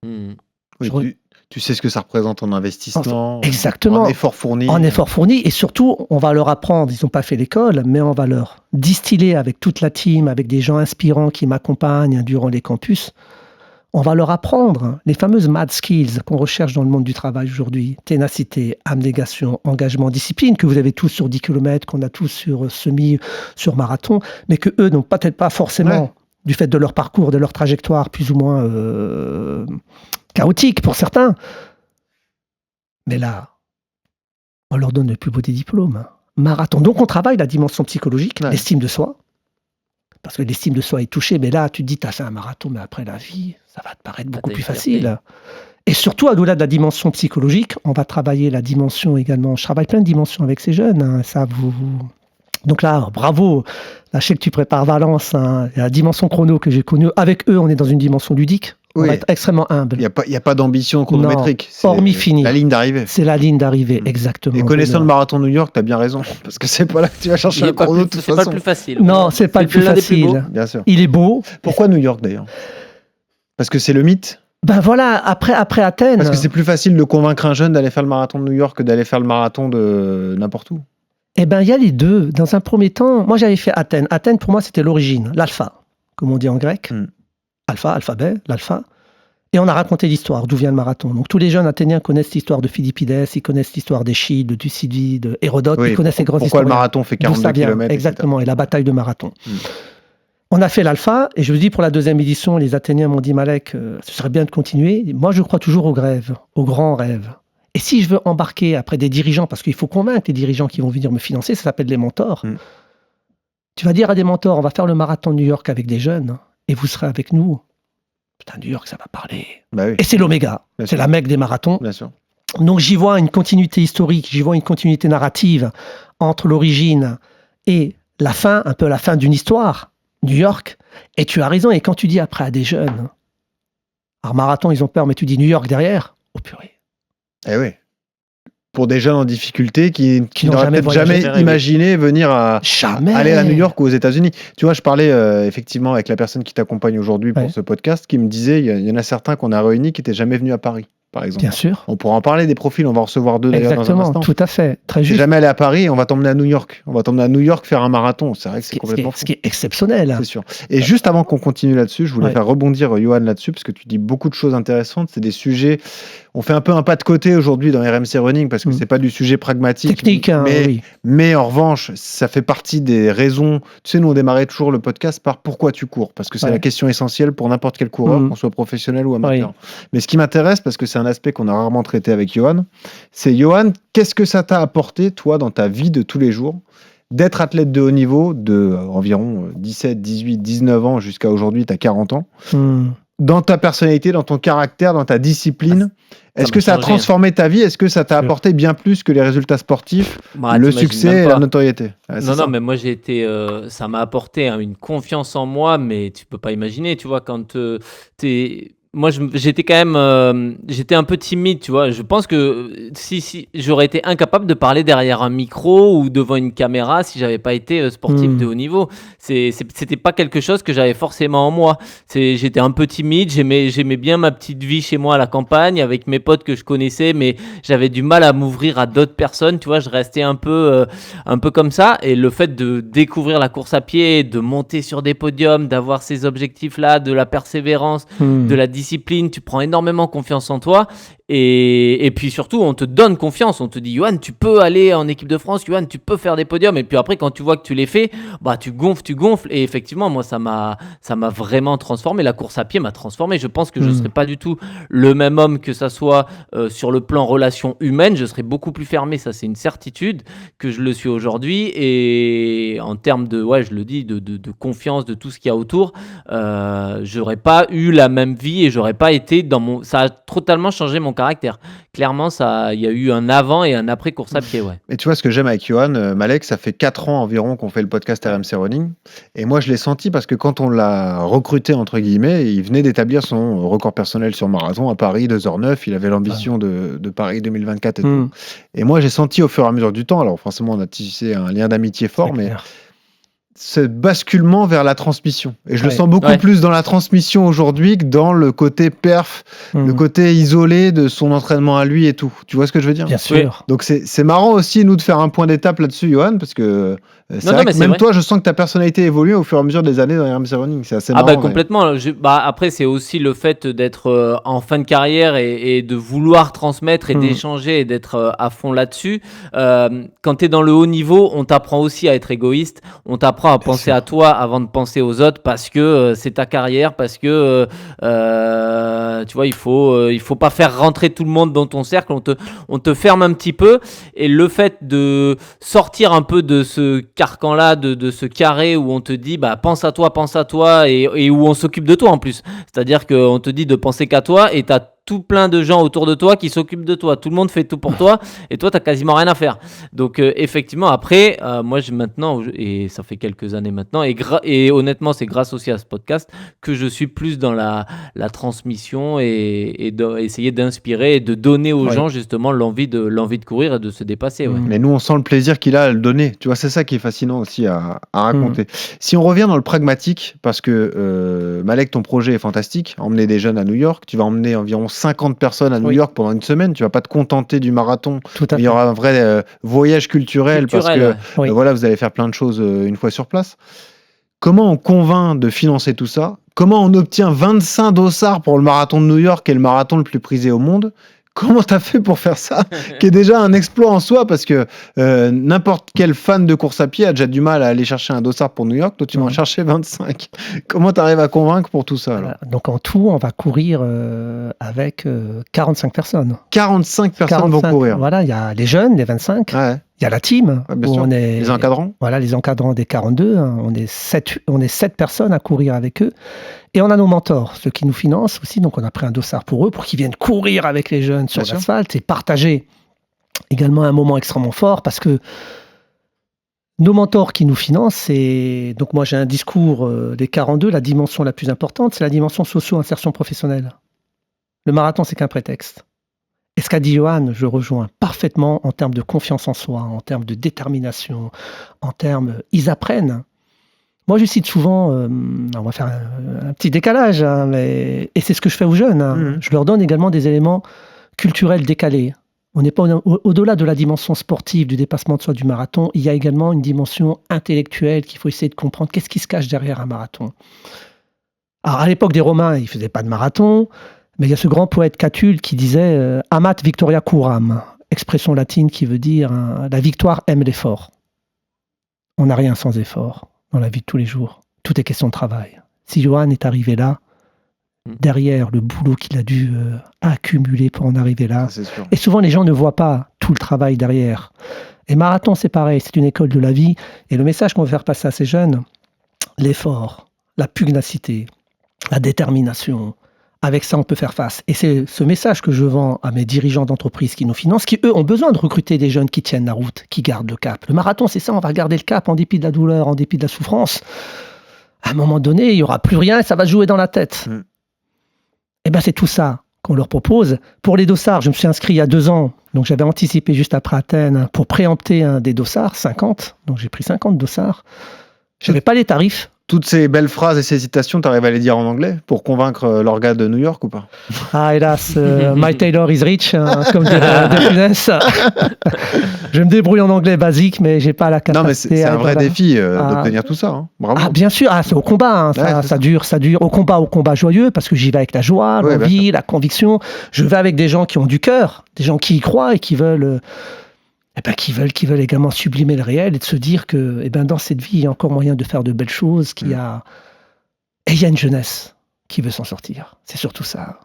Oui, tu sais ce que ça représente en investissement, exactement. En effort fourni. En effort fourni, et surtout, on va leur apprendre, ils n'ont pas fait l'école, mais on va leur distiller avec toute la team, avec des gens inspirants qui m'accompagnent durant les campus, on va leur apprendre les fameuses mad skills qu'on recherche dans le monde du travail aujourd'hui. Ténacité, abnégation, engagement, discipline, que vous avez tous sur 10 km, qu'on a tous sur semi, sur marathon, mais que eux n'ont peut-être pas forcément, du fait de leur parcours, de leur trajectoire plus ou moins chaotique pour certains. Mais là, on leur donne le plus beau des diplômes. Marathon. Donc on travaille la dimension psychologique, l'estime de soi. Parce que l'estime de soi est touchée, mais là, tu te dis, tu as fait un marathon, mais après la vie, ça va te paraître beaucoup plus facile. Et surtout, au-delà de la dimension psychologique, on va travailler la dimension également. Je travaille plein de dimensions avec ces jeunes. Hein. Ça, Donc là, bravo. Là, je sais que tu prépares Valence. Hein. La dimension chrono que j'ai connue, avec eux, on est dans une dimension ludique. On va être extrêmement humble. Il n'y a pas d'ambition chronométrique. C'est hormis fini. La ligne d'arrivée. C'est la ligne d'arrivée, exactement. Et connaissant le marathon de New York, tu as bien raison. Parce que c'est pas là que tu vas chercher un chrono de toute façon. C'est pas le plus facile. Non, c'est pas le plus facile. Bien sûr. Il est beau. Pourquoi New York d'ailleurs? Parce que c'est le mythe. Ben voilà, après Athènes. Parce que c'est plus facile de convaincre un jeune d'aller faire le marathon de New York que d'aller faire le marathon de n'importe où. Eh bien, il y a les deux. Dans un premier temps, moi j'avais fait Athènes. Athènes, pour moi, c'était l'origine, l'alpha, comme on dit en grec. Alpha, alphabet, l'alpha. Et on a raconté l'histoire, d'où vient le marathon. Donc tous les jeunes Athéniens connaissent l'histoire de Philippides, ils connaissent l'histoire d'Échille, de Thucydide, d'Hérodote, ils connaissent les grands histoires. Pourquoi le marathon fait 42 km? Exactement, et la bataille de Marathon. On a fait l'alpha, et je vous dis, pour la deuxième édition, les Athéniens m'ont dit, Malek, ce serait bien de continuer. Moi, je crois toujours aux rêves, aux grands rêves. Et si je veux embarquer après des dirigeants, parce qu'il faut convaincre les dirigeants qui vont venir me financer, ça s'appelle les mentors. Tu vas dire à des mentors, on va faire le marathon de New York avec des jeunes, et vous serez avec nous. Putain, New York, ça va parler. Bah oui. Et c'est l'oméga, c'est la Mecque des marathons. Bien sûr. Donc j'y vois une continuité historique, j'y vois une continuité narrative entre l'origine et la fin, un peu la fin d'une histoire, New York. Et tu as raison, et quand tu dis après à des jeunes, alors marathon, ils ont peur, mais tu dis New York derrière, oh purée. Eh oui. Pour des jeunes en difficulté qui n'auraient peut-être jamais imaginé venir aller à New York ou aux États-Unis. Tu vois, je parlais effectivement avec la personne qui t'accompagne aujourd'hui pour ce podcast, qui me disait, il y en a certains qu'on a réunis qui n'étaient jamais venus à Paris, par exemple. Bien sûr. On pourra en parler des profils, on va en recevoir 2 d'ailleurs dans un instant. Tout à fait, très juste. Si jamais aller à Paris, on va t'emmener à New York. On va t'emmener à New York faire un marathon. C'est vrai que c'est complètement fou. Ce qui est exceptionnel. C'est sûr. Et juste avant qu'on continue là-dessus, je voulais faire rebondir Johan là-dessus, parce que tu dis beaucoup de choses intéressantes. C'est des sujets... On fait un peu un pas de côté aujourd'hui dans RMC Running parce que c'est pas du sujet pragmatique. Technique, mais en revanche, ça fait partie des raisons. Tu sais, nous on démarrait toujours le podcast par pourquoi tu cours, parce que c'est la question essentielle pour n'importe quel coureur, qu'on soit professionnel ou amateur. Mais ce qui m'intéresse, parce que c'est un aspect qu'on a rarement traité avec Johan, c'est Johan, qu'est-ce que ça t'a apporté, toi, dans ta vie de tous les jours, d'être athlète de haut niveau de environ 17, 18, 19 ans jusqu'à aujourd'hui, tu as 40 ans, dans ta personnalité, dans ton caractère, dans ta discipline? Est-ce que ça a transformé ta vie? Est-ce que ça t'a apporté bien plus que les résultats sportifs, le succès et la notoriété? Non, mais moi j'ai été, ça m'a apporté une confiance en moi, mais tu peux pas imaginer, tu vois, quand moi j'étais quand même, j'étais un peu timide, tu vois. Je pense que si j'aurais été incapable de parler derrière un micro ou devant une caméra si j'avais pas été sportif de haut niveau. C'était pas quelque chose que j'avais forcément en moi. J'étais un peu timide, j'aimais bien ma petite vie chez moi à la campagne avec mes potes que je connaissais, mais j'avais du mal à m'ouvrir à d'autres personnes, tu vois. Je restais un peu comme ça, et le fait de découvrir la course à pied, de monter sur des podiums, d'avoir ces objectifs-là, de la persévérance, de la discipline, tu prends énormément confiance en toi. Et puis surtout, on te donne confiance. On te dit, Yohan, tu peux aller en équipe de France. Yohan, tu peux faire des podiums. Et puis après, quand tu vois que tu les fais, bah, tu gonfles. Et effectivement, moi, ça m'a vraiment transformé. La course à pied m'a transformé. Je pense que je ne serais pas du tout le même homme, que ça soit sur le plan relation humaine. Je serais beaucoup plus fermé. Ça, c'est une certitude que je le suis aujourd'hui. Et en termes de, je le dis, de confiance, de tout ce qu'il y a autour, j'aurais pas eu la même vie et j'aurais pas été ça a totalement changé mon caractère. Clairement, il y a eu un avant et un après course à pied, Et tu vois, ce que j'aime avec Johan, Malek, ça fait 4 ans environ qu'on fait le podcast RMC Running. Et moi, je l'ai senti parce que quand on l'a recruté, entre guillemets, il venait d'établir son record personnel sur marathon à Paris, 2h09. Il avait l'ambition de Paris 2024 et tout. Et moi, j'ai senti au fur et à mesure du temps, alors forcément, on a tissé un lien d'amitié fort, mais ce basculement vers la transmission. Et je le sens beaucoup plus dans la transmission aujourd'hui que dans le côté perf, le côté isolé de son entraînement à lui et tout. Tu vois ce que je veux dire? Bien sûr. Donc c'est marrant aussi, nous, de faire un point d'étape là-dessus, Johan, parce que même toi, je sens que ta personnalité évolue au fur et à mesure des années dans RMC Running. C'est assez marrant. Complètement. Après, c'est aussi le fait d'être en fin de carrière et de vouloir transmettre et d'échanger et d'être à fond là-dessus. Quand tu es dans le haut niveau, on t'apprend aussi à être égoïste. On t'apprend à penser à toi avant de penser aux autres, parce que c'est ta carrière, parce que tu vois, il faut pas faire rentrer tout le monde dans ton cercle. On te ferme un petit peu, et le fait de sortir un peu de ce carcan-là, de ce carré où on te dit pense à toi, et où on s'occupe de toi en plus. C'est-à-dire qu'on te dit de penser qu'à toi, et t'as tout plein de gens autour de toi qui s'occupent de toi. Tout le monde fait tout pour toi et toi, tu n'as quasiment rien à faire. Donc, effectivement, après, moi, maintenant, et ça fait quelques années maintenant, et honnêtement, c'est grâce aussi à ce podcast que je suis plus dans la transmission et essayer d'inspirer et de donner aux gens justement l'envie de courir et de se dépasser. Ouais. Mais nous, on sent le plaisir qu'il a à le donner. Tu vois, c'est ça qui est fascinant aussi à raconter. Si on revient dans le pragmatique, parce que Malek, ton projet est fantastique, emmener des jeunes à New York, tu vas emmener environ 50 personnes à New York pendant une semaine, tu vas pas te contenter du marathon, il y aura un vrai voyage culturel parce que voilà, vous allez faire plein de choses une fois sur place. Comment on convainc de financer tout ça? Comment on obtient 25 dossards pour le marathon de New York, qui est le marathon le plus prisé au monde? Comment t'as fait pour faire ça, qui est déjà un exploit en soi, parce que n'importe quel fan de course à pied a déjà du mal à aller chercher un dossard pour New York, toi tu vas en chercher 25. Comment t'arrives à convaincre pour tout ça alors? Donc en tout, on va courir avec 45 personnes. 45 personnes vont courir. Voilà, il y a les jeunes, les 25. Ouais. Il y a la team, où on est les encadrants. Voilà, les encadrants des 42. Hein, on est 7 personnes à courir avec eux. Et on a nos mentors, ceux qui nous financent aussi. Donc on a pris un dossard pour eux, pour qu'ils viennent courir avec les jeunes sur l'asphalte et partager également un moment extrêmement fort, parce que nos mentors qui nous financent, donc moi j'ai un discours des 42, la dimension la plus importante, c'est la dimension socio-insertion professionnelle. Le marathon, c'est qu'un prétexte. Et ce qu'a dit Johan, je rejoins parfaitement en termes de confiance en soi, en termes de détermination, en termes... Ils apprennent. Moi, je cite souvent, on va faire un petit décalage, hein, et c'est ce que je fais aux jeunes. Hein. Je leur donne également des éléments culturels décalés. On n'est pas au-delà de la dimension sportive, du dépassement de soi du marathon, il y a également une dimension intellectuelle qu'il faut essayer de comprendre. Qu'est-ce qui se cache derrière un marathon? Alors, à l'époque des Romains, ils ne faisaient pas de marathon. Mais il y a ce grand poète Catulle qui disait « Amat victoria curam », expression latine qui veut dire « la victoire aime l'effort ». On n'a rien sans effort dans la vie de tous les jours. Tout est question de travail. Si Johan est arrivé là, derrière le boulot qu'il a dû accumuler pour en arriver là, et souvent les gens ne voient pas tout le travail derrière. Et marathon, c'est pareil, c'est une école de la vie. Et le message qu'on veut faire passer à ces jeunes, l'effort, la pugnacité, la détermination, avec ça, on peut faire face. Et c'est ce message que je vends à mes dirigeants d'entreprise qui nous financent, qui, eux, ont besoin de recruter des jeunes qui tiennent la route, qui gardent le cap. Le marathon, c'est ça, on va garder le cap en dépit de la douleur, en dépit de la souffrance. À un moment donné, il n'y aura plus rien et ça va jouer dans la tête. Et bien, c'est tout ça qu'on leur propose. Pour les dossards, je me suis inscrit il y a 2 ans, donc j'avais anticipé juste après Athènes, pour préempter un des dossards, 50. Donc j'ai pris 50 dossards. Je n'avais pas les tarifs. Toutes ces belles phrases et ces citations, tu arrives à les dire en anglais pour convaincre l'orga de New York ou pas? Ah, hélas, my tailor is rich, hein, comme dirait De Funès. Je me débrouille en anglais basique, mais j'ai pas la capacité. Non, mais c'est un vrai défi d'obtenir tout ça. Hein. Bravo. Ah, bien sûr, c'est au combat. Hein, ça dure. Au combat joyeux, parce que j'y vais avec la joie, l'envie, la conviction. Je vais avec des gens qui ont du cœur, des gens qui y croient et qui veulent... qui veulent également sublimer le réel et de se dire que dans cette vie, il y a encore moyen de faire de belles choses, Et il y a une jeunesse qui veut s'en sortir. C'est surtout ça.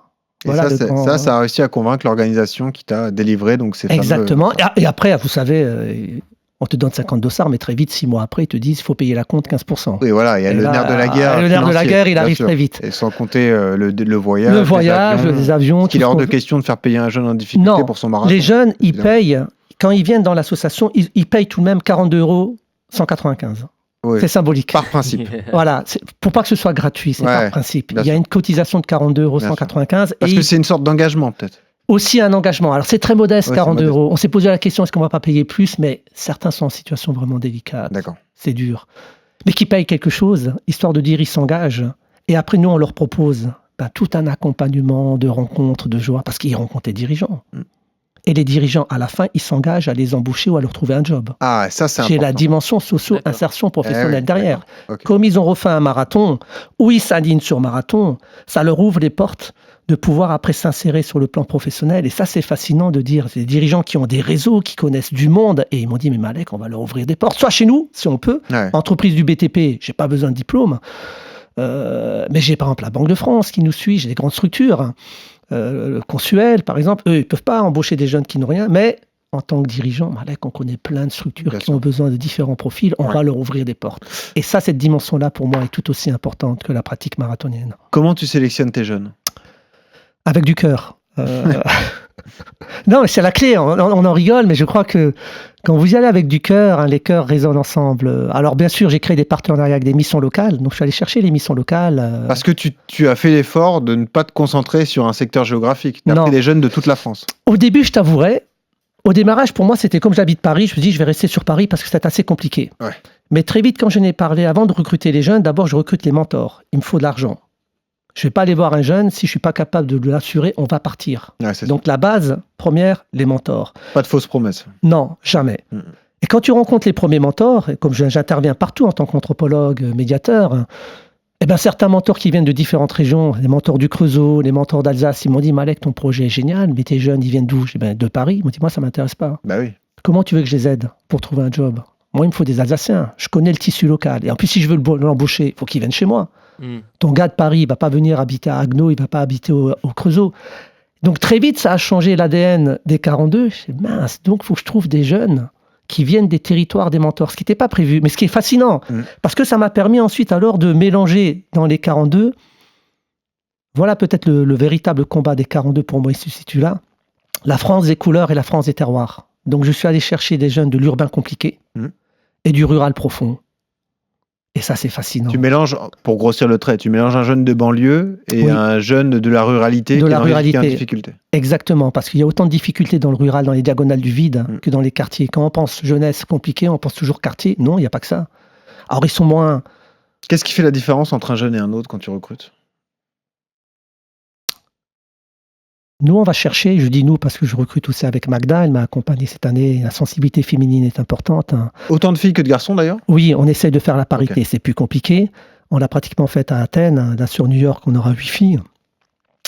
Et voilà, ça a réussi à convaincre l'organisation qui t'a délivré. Donc c'est exactement. Et après, vous savez, on te donne 50 dossards, mais très vite, 6 mois après, ils te disent qu'il faut payer la compte 15%. Oui, voilà, il y a le nerf de la guerre. Le nerf de la guerre, il arrive très vite. Et sans compter le voyage. Le voyage, les avions. Il est hors de question de faire payer un jeune en difficulté pour son marathon. Les jeunes, ils payent... Quand ils viennent dans l'association, ils payent tout de même 42 € 195. Oui. C'est symbolique. Par principe. Voilà, pour pas que ce soit gratuit, c'est par principe. Il y a une cotisation de 42 € 195. Parce que c'est une sorte d'engagement, peut-être. Aussi un engagement. Alors c'est très modeste, 42 €. On s'est posé la question, est-ce qu'on va pas payer plus? Mais certains sont en situation vraiment délicate. D'accord. C'est dur. Mais qui payent quelque chose, histoire de dire ils s'engagent. Et après, nous, on leur propose tout un accompagnement de rencontres, de joie, parce qu'ils rencontrent les dirigeants. Et les dirigeants, à la fin, ils s'engagent à les embaucher ou à leur trouver un job. Ah, ça, c'est important. J'ai la dimension socio-insertion professionnelle derrière. Okay. Comme ils ont refait un marathon, ou ils s'alignent sur marathon, ça leur ouvre les portes de pouvoir après s'insérer sur le plan professionnel. Et ça, c'est fascinant de dire, c'est des dirigeants qui ont des réseaux, qui connaissent du monde. Et ils m'ont dit, mais Malek, on va leur ouvrir des portes. Soit chez nous, si on peut. Entreprise du BTP, j'ai pas besoin de diplôme. Mais j'ai par exemple la Banque de France qui nous suit, j'ai des grandes structures. Le Consuel, par exemple, eux, ils ne peuvent pas embaucher des jeunes qui n'ont rien, mais en tant que dirigeant, Malek, on connaît plein de structures qui ont besoin de différents profils, on va leur ouvrir des portes. Et ça, cette dimension-là, pour moi, est tout aussi importante que la pratique marathonienne. Comment tu sélectionnes tes jeunes? Avec du cœur. Non, mais c'est la clé. On en rigole, mais je crois que quand vous y allez avec du cœur, les cœurs résonnent ensemble. Alors, bien sûr, j'ai créé des partenariats avec des missions locales. Donc, je suis allé chercher les missions locales. Parce que tu as fait l'effort de ne pas te concentrer sur un secteur géographique. Tu as pris des jeunes de toute la France. Au début, je t'avouerai, au démarrage, pour moi, c'était comme j'habite Paris. Je me dis, je vais rester sur Paris parce que c'est assez compliqué. Ouais. Mais très vite, quand je n'ai parlé, avant de recruter les jeunes, d'abord, je recrute les mentors. Il me faut de l'argent. Je ne vais pas aller voir un jeune, si je ne suis pas capable de lui assurer, on va partir. Ouais, donc la base première, les mentors. Pas de fausses promesses. Non, jamais. Et quand tu rencontres les premiers mentors, et comme j'interviens partout en tant qu'anthropologue, médiateur, eh ben, certains mentors qui viennent de différentes régions, les mentors du Creusot, les mentors d'Alsace, ils m'ont dit, Malek, ton projet est génial, mais tes jeunes, ils viennent d'où? De Paris. Ils m'ont dit, moi, ça ne m'intéresse pas. Bah oui. Comment tu veux que je les aide pour trouver un job? Moi, il me faut des Alsaciens. Je connais le tissu local. Et en plus, si je veux l'embaucher, il faut qu'il vienne chez moi. Ton gars de Paris, il ne va pas venir habiter à Agno, il ne va pas habiter au Creusot. Donc très vite, ça a changé l'ADN des 42. Je dis, mince, donc il faut que je trouve des jeunes qui viennent des territoires des mentors, ce qui n'était pas prévu, mais ce qui est fascinant, parce que ça m'a permis ensuite alors de mélanger dans les 42, voilà peut-être le véritable combat des 42 pour moi, il se situe là, la France des couleurs et la France des terroirs. Donc je suis allé chercher des jeunes de l'urbain compliqué et du rural profond. Et ça, c'est fascinant. Tu mélanges, pour grossir le trait, tu mélanges un jeune de banlieue et un jeune de la ruralité qui est en difficulté. Exactement, parce qu'il y a autant de difficultés dans le rural, dans les diagonales du vide, que dans les quartiers. Quand on pense jeunesse compliquée, on pense toujours quartier. Non, il n'y a pas que ça. Alors, ils sont moins... Qu'est-ce qui fait la différence entre un jeune et un autre quand tu recrutes? Nous, on va chercher, je dis nous parce que je recrute aussi avec Magda, elle m'a accompagné cette année, la sensibilité féminine est importante. Autant de filles que de garçons d'ailleurs? Oui, on essaie de faire la parité, c'est plus compliqué. On l'a pratiquement fait à Athènes, là sur New York, on aura 8 filles,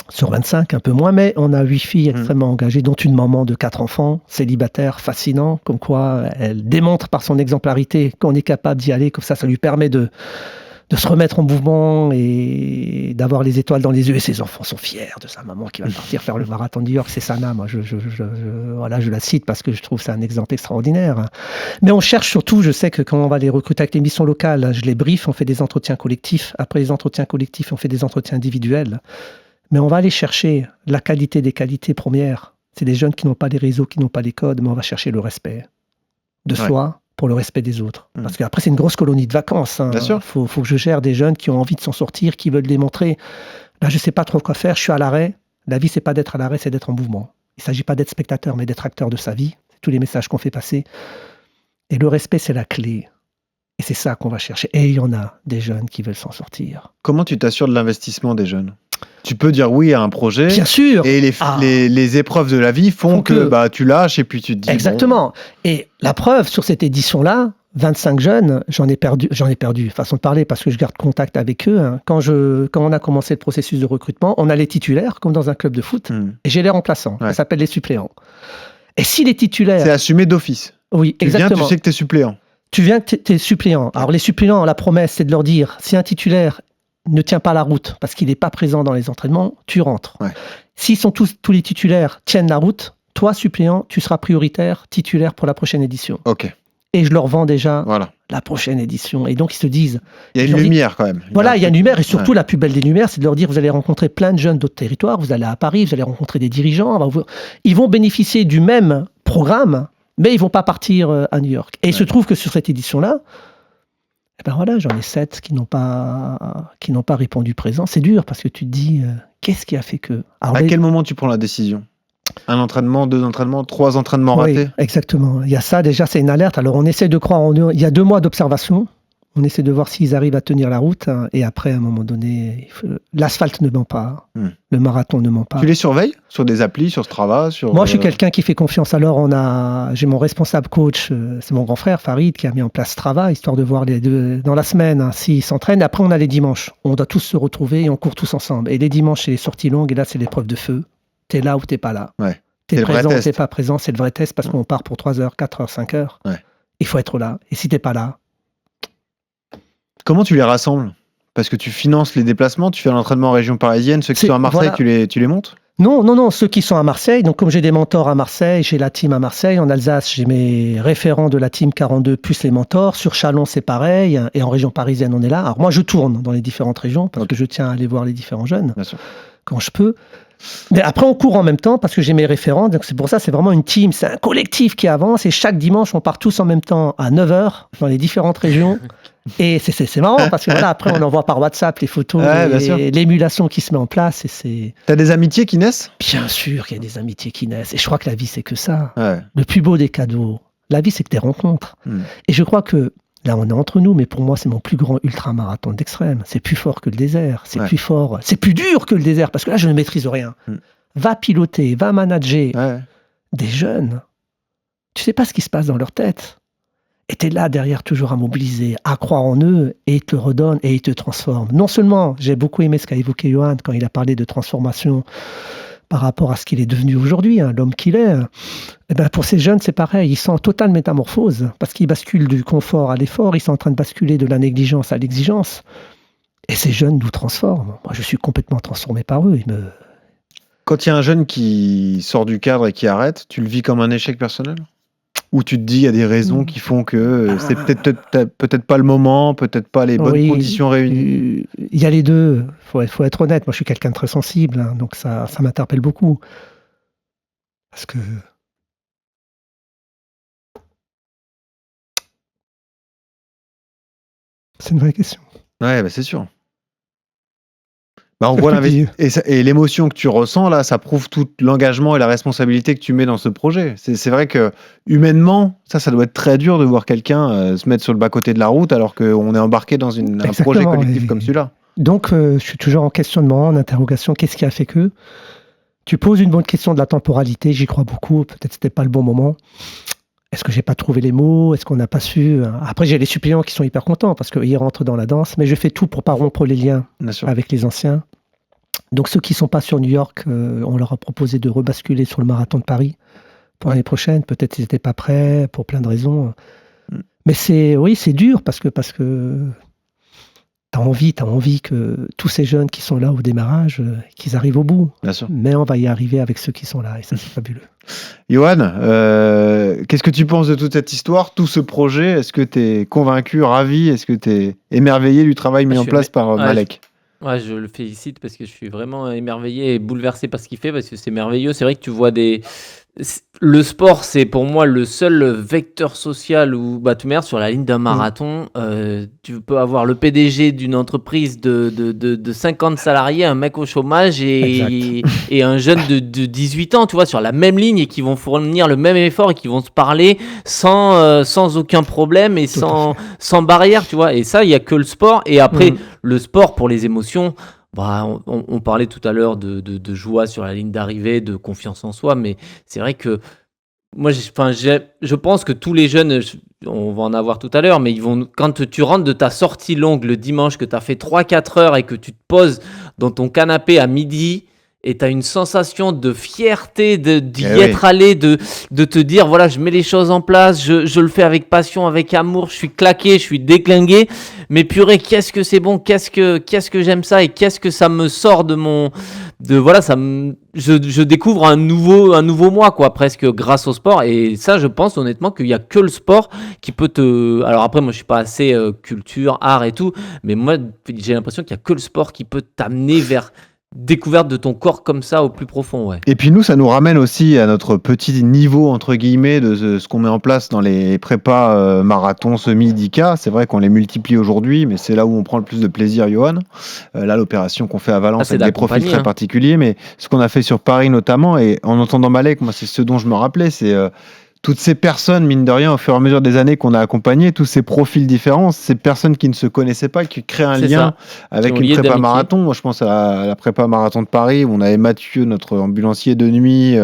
sur 25, un peu moins, mais on a 8 filles extrêmement engagées, dont une maman de 4 enfants, célibataire, fascinant, comme quoi elle démontre par son exemplarité qu'on est capable d'y aller, comme ça lui permet de se remettre en mouvement et d'avoir les étoiles dans les yeux. Et ses enfants sont fiers de sa maman qui va partir faire le marathon de New York. C'est Sana, moi, voilà, je la cite parce que je trouve que c'est un exemple extraordinaire. Mais on cherche surtout, je sais que quand on va les recruter avec les missions locales, je les brief, on fait des entretiens collectifs. Après les entretiens collectifs, on fait des entretiens individuels. Mais on va aller chercher la qualité des qualités premières. C'est des jeunes qui n'ont pas les réseaux, qui n'ont pas les codes, mais on va chercher le respect de soi, pour le respect des autres. Parce qu'après, c'est une grosse colonie de vacances. Bien sûr. Faut que je gère des jeunes qui ont envie de s'en sortir, qui veulent démontrer. Là, je ne sais pas trop quoi faire, je suis à l'arrêt. La vie, c'est pas d'être à l'arrêt, c'est d'être en mouvement. Il ne s'agit pas d'être spectateur, mais d'être acteur de sa vie. C'est tous les messages qu'on fait passer. Et le respect, c'est la clé. Et c'est ça qu'on va chercher. Et il y en a des jeunes qui veulent s'en sortir. Comment tu t'assures de l'investissement des jeunes? Tu peux dire oui à un projet. Bien sûr. Et les épreuves de la vie font que tu lâches et puis tu te dis... Exactement. Bon. Et la preuve, sur cette édition-là, 25 jeunes, j'en ai perdu, façon de parler, parce que je garde contact avec eux. Quand on a commencé le processus de recrutement, on a les titulaires, comme dans un club de foot, et j'ai les remplaçants. Ça s'appelle les suppléants. Et si les titulaires... C'est assumé d'office. Oui, exactement. Tu viens, tu sais que tu es suppléant. Tu viens, tu es suppléant. Alors les suppléants, la promesse, c'est de leur dire, si un titulaire ne tient pas la route parce qu'il n'est pas présent dans les entraînements, tu rentres. S'ils sont tous les titulaires tiennent la route, toi, suppléant, tu seras prioritaire, titulaire pour la prochaine édition. Ok. Et je leur vends déjà la prochaine édition. Et donc, ils se disent... Il y a une lumière quand même. Voilà, il y a une lumière. Et surtout, la plus belle des lumières, c'est de leur dire, vous allez rencontrer plein de jeunes d'autres territoires, vous allez à Paris, vous allez rencontrer des dirigeants. Ils vont bénéficier du même programme, mais ils ne vont pas partir à New York. Et il se trouve que sur cette édition-là, ben voilà, j'en ai 7 qui n'ont pas répondu présent. C'est dur parce que tu te dis, qu'est-ce qui a fait que... Alors, à quel moment tu prends la décision? Un entraînement, 2 entraînements, 3 entraînements ratés? Oui, exactement. Il y a ça, déjà, c'est une alerte. Alors, on essaie de croire il y a 2 mois d'observation. On essaie de voir s'ils arrivent à tenir la route. Et après, à un moment donné, l'asphalte ne ment pas. Le marathon ne ment pas. Tu les surveilles sur des applis, sur Strava Moi, je suis quelqu'un qui fait confiance. Alors, j'ai mon responsable coach, c'est mon grand frère, Farid, qui a mis en place Strava, histoire de voir les deux dans la semaine s'ils s'entraînent. Après, on a les dimanches. On doit tous se retrouver et on court tous ensemble. Et les dimanches, c'est les sorties longues. Et là, c'est l'épreuve de feu. T'es là ou t'es pas là. T'es présent ou t'es pas présent. C'est le vrai test parce qu'on part pour 3 heures, 4 heures, 5 heures. Il faut être là. Et si t'es pas là... Comment tu les rassembles? Parce que tu finances les déplacements, tu fais l'entraînement en région parisienne, ceux qui sont à Marseille, tu les montes? Non, ceux qui sont à Marseille. Donc, comme j'ai des mentors à Marseille, j'ai la team à Marseille. En Alsace, j'ai mes référents de la team 42 plus les mentors. Sur Chalon, c'est pareil. Et en région parisienne, on est là. Alors, moi, je tourne dans les différentes régions parce que je tiens à aller voir les différents jeunes. Bien sûr. quand je peux. Mais après, on court en même temps parce que j'ai mes référents. Donc c'est pour ça, c'est vraiment une team, c'est un collectif qui avance. Et chaque dimanche, on part tous en même temps à 9h dans les différentes régions. Et c'est marrant parce que voilà, après, on envoie par WhatsApp les photos, l'émulation qui se met en place. T'as des amitiés qui naissent ? Bien sûr qu'il y a des amitiés qui naissent. Et je crois que la vie, c'est que ça. Ouais. Le plus beau des cadeaux, la vie, c'est que des rencontres. Et je crois que là, on est entre nous, mais pour moi, c'est mon plus grand ultramarathon d'extrême. C'est plus fort que le désert. C'est plus fort. C'est plus dur que le désert parce que là, je ne maîtrise rien. Va piloter, va manager des jeunes. Tu sais pas ce qui se passe dans leur tête. Et tu es là derrière, toujours à mobiliser, à croire en eux, et ils te le redonnent et ils te transforment. Non seulement, j'ai beaucoup aimé ce qu'a évoqué Johan quand il a parlé de transformation par rapport à ce qu'il est devenu aujourd'hui, l'homme qu'il est. Et ben pour ces jeunes, c'est pareil. Ils sont en totale métamorphose parce qu'ils basculent du confort à l'effort. Ils sont en train de basculer de la négligence à l'exigence. Et ces jeunes nous transforment. Moi, je suis complètement transformé par eux. Quand il y a un jeune qui sort du cadre et qui arrête, tu le vis comme un échec personnel ? Ou tu te dis il y a des raisons qui font que c'est peut-être pas le moment, peut-être pas les bonnes conditions réunies. Il y a les deux. Faut être honnête. Moi, je suis quelqu'un de très sensible, donc ça m'interpelle beaucoup. Parce que c'est une vraie question. Ouais, c'est sûr. On voit et l'émotion que tu ressens là, ça prouve tout l'engagement et la responsabilité que tu mets dans ce projet. C'est vrai que humainement, ça doit être très dur de voir quelqu'un se mettre sur le bas-côté de la route alors qu'on est embarqué dans un projet collectif comme celui-là. Donc, je suis toujours en questionnement, en interrogation. Qu'est-ce qui a fait que tu poses une bonne question de la temporalité? J'y crois beaucoup. Peut-être c'était pas le bon moment. Est-ce que j'ai pas trouvé les mots? Est-ce qu'on n'a pas su? Après, j'ai les suppléants qui sont hyper contents parce qu'ils rentrent dans la danse, mais je fais tout pour pas rompre les liens avec les anciens. Donc ceux qui sont pas sur New York, on leur a proposé de rebasculer sur le marathon de Paris pour l'année prochaine. Peut-être qu'ils n'étaient pas prêts pour plein de raisons. Mais c'est dur parce que t'as envie que tous ces jeunes qui sont là au démarrage, qu'ils arrivent au bout. Bien sûr. Mais on va y arriver avec ceux qui sont là et ça c'est fabuleux. Johan, qu'est-ce que tu penses de toute cette histoire, tout ce projet? Est-ce que tu es convaincu, ravi? Est-ce que tu es émerveillé du travail mis en place par Malek? Je le félicite parce que je suis vraiment émerveillé et bouleversé par ce qu'il fait parce que c'est merveilleux. C'est vrai que tu vois le sport, c'est pour moi le seul vecteur social où, tout manière, sur la ligne d'un marathon, tu peux avoir le PDG d'une entreprise de 50 salariés, un mec au chômage et un jeune de 18 ans, tu vois, sur la même ligne et qui vont fournir le même effort et qui vont se parler sans aucun problème et sans barrière, tu vois. Et ça, il n'y a que le sport. Et après, le sport pour les émotions. On parlait tout à l'heure de joie sur la ligne d'arrivée, de confiance en soi, mais c'est vrai que moi, je pense que tous les jeunes, on va en avoir tout à l'heure, mais quand tu rentres de ta sortie longue le dimanche, que tu as fait 3-4 heures et que tu te poses dans ton canapé à midi, et tu as une sensation de fierté d'y être allé, de te dire, voilà, je mets les choses en place, je le fais avec passion, avec amour, je suis claqué, je suis déclingué, mais purée, qu'est-ce que c'est bon, qu'est-ce que j'aime ça, et qu'est-ce que ça me sort je découvre un nouveau moi, quoi, presque grâce au sport, et ça, je pense honnêtement qu'il n'y a que le sport qui peut alors après, moi, je suis pas assez culture, art et tout, mais moi, j'ai l'impression qu'il n'y a que le sport qui peut t'amener vers découverte de ton corps comme ça au plus profond, ouais. Et puis nous, ça nous ramène aussi à notre petit niveau entre guillemets de ce qu'on met en place dans les prépas marathons, semi, 10K. C'est vrai qu'on les multiplie aujourd'hui, mais c'est là où on prend le plus de plaisir, Johan. Là, l'opération qu'on fait à Valence avec des profils très particuliers, mais ce qu'on a fait sur Paris notamment, et en entendant Malek, moi c'est ce dont je me rappelais, c'est toutes ces personnes, mine de rien, au fur et à mesure des années qu'on a accompagné, tous ces profils différents, ces personnes qui ne se connaissaient pas, qui créent un lien avec une prépa marathon. Moi, je pense à la prépa marathon de Paris, où on avait Mathieu, notre ambulancier de nuit,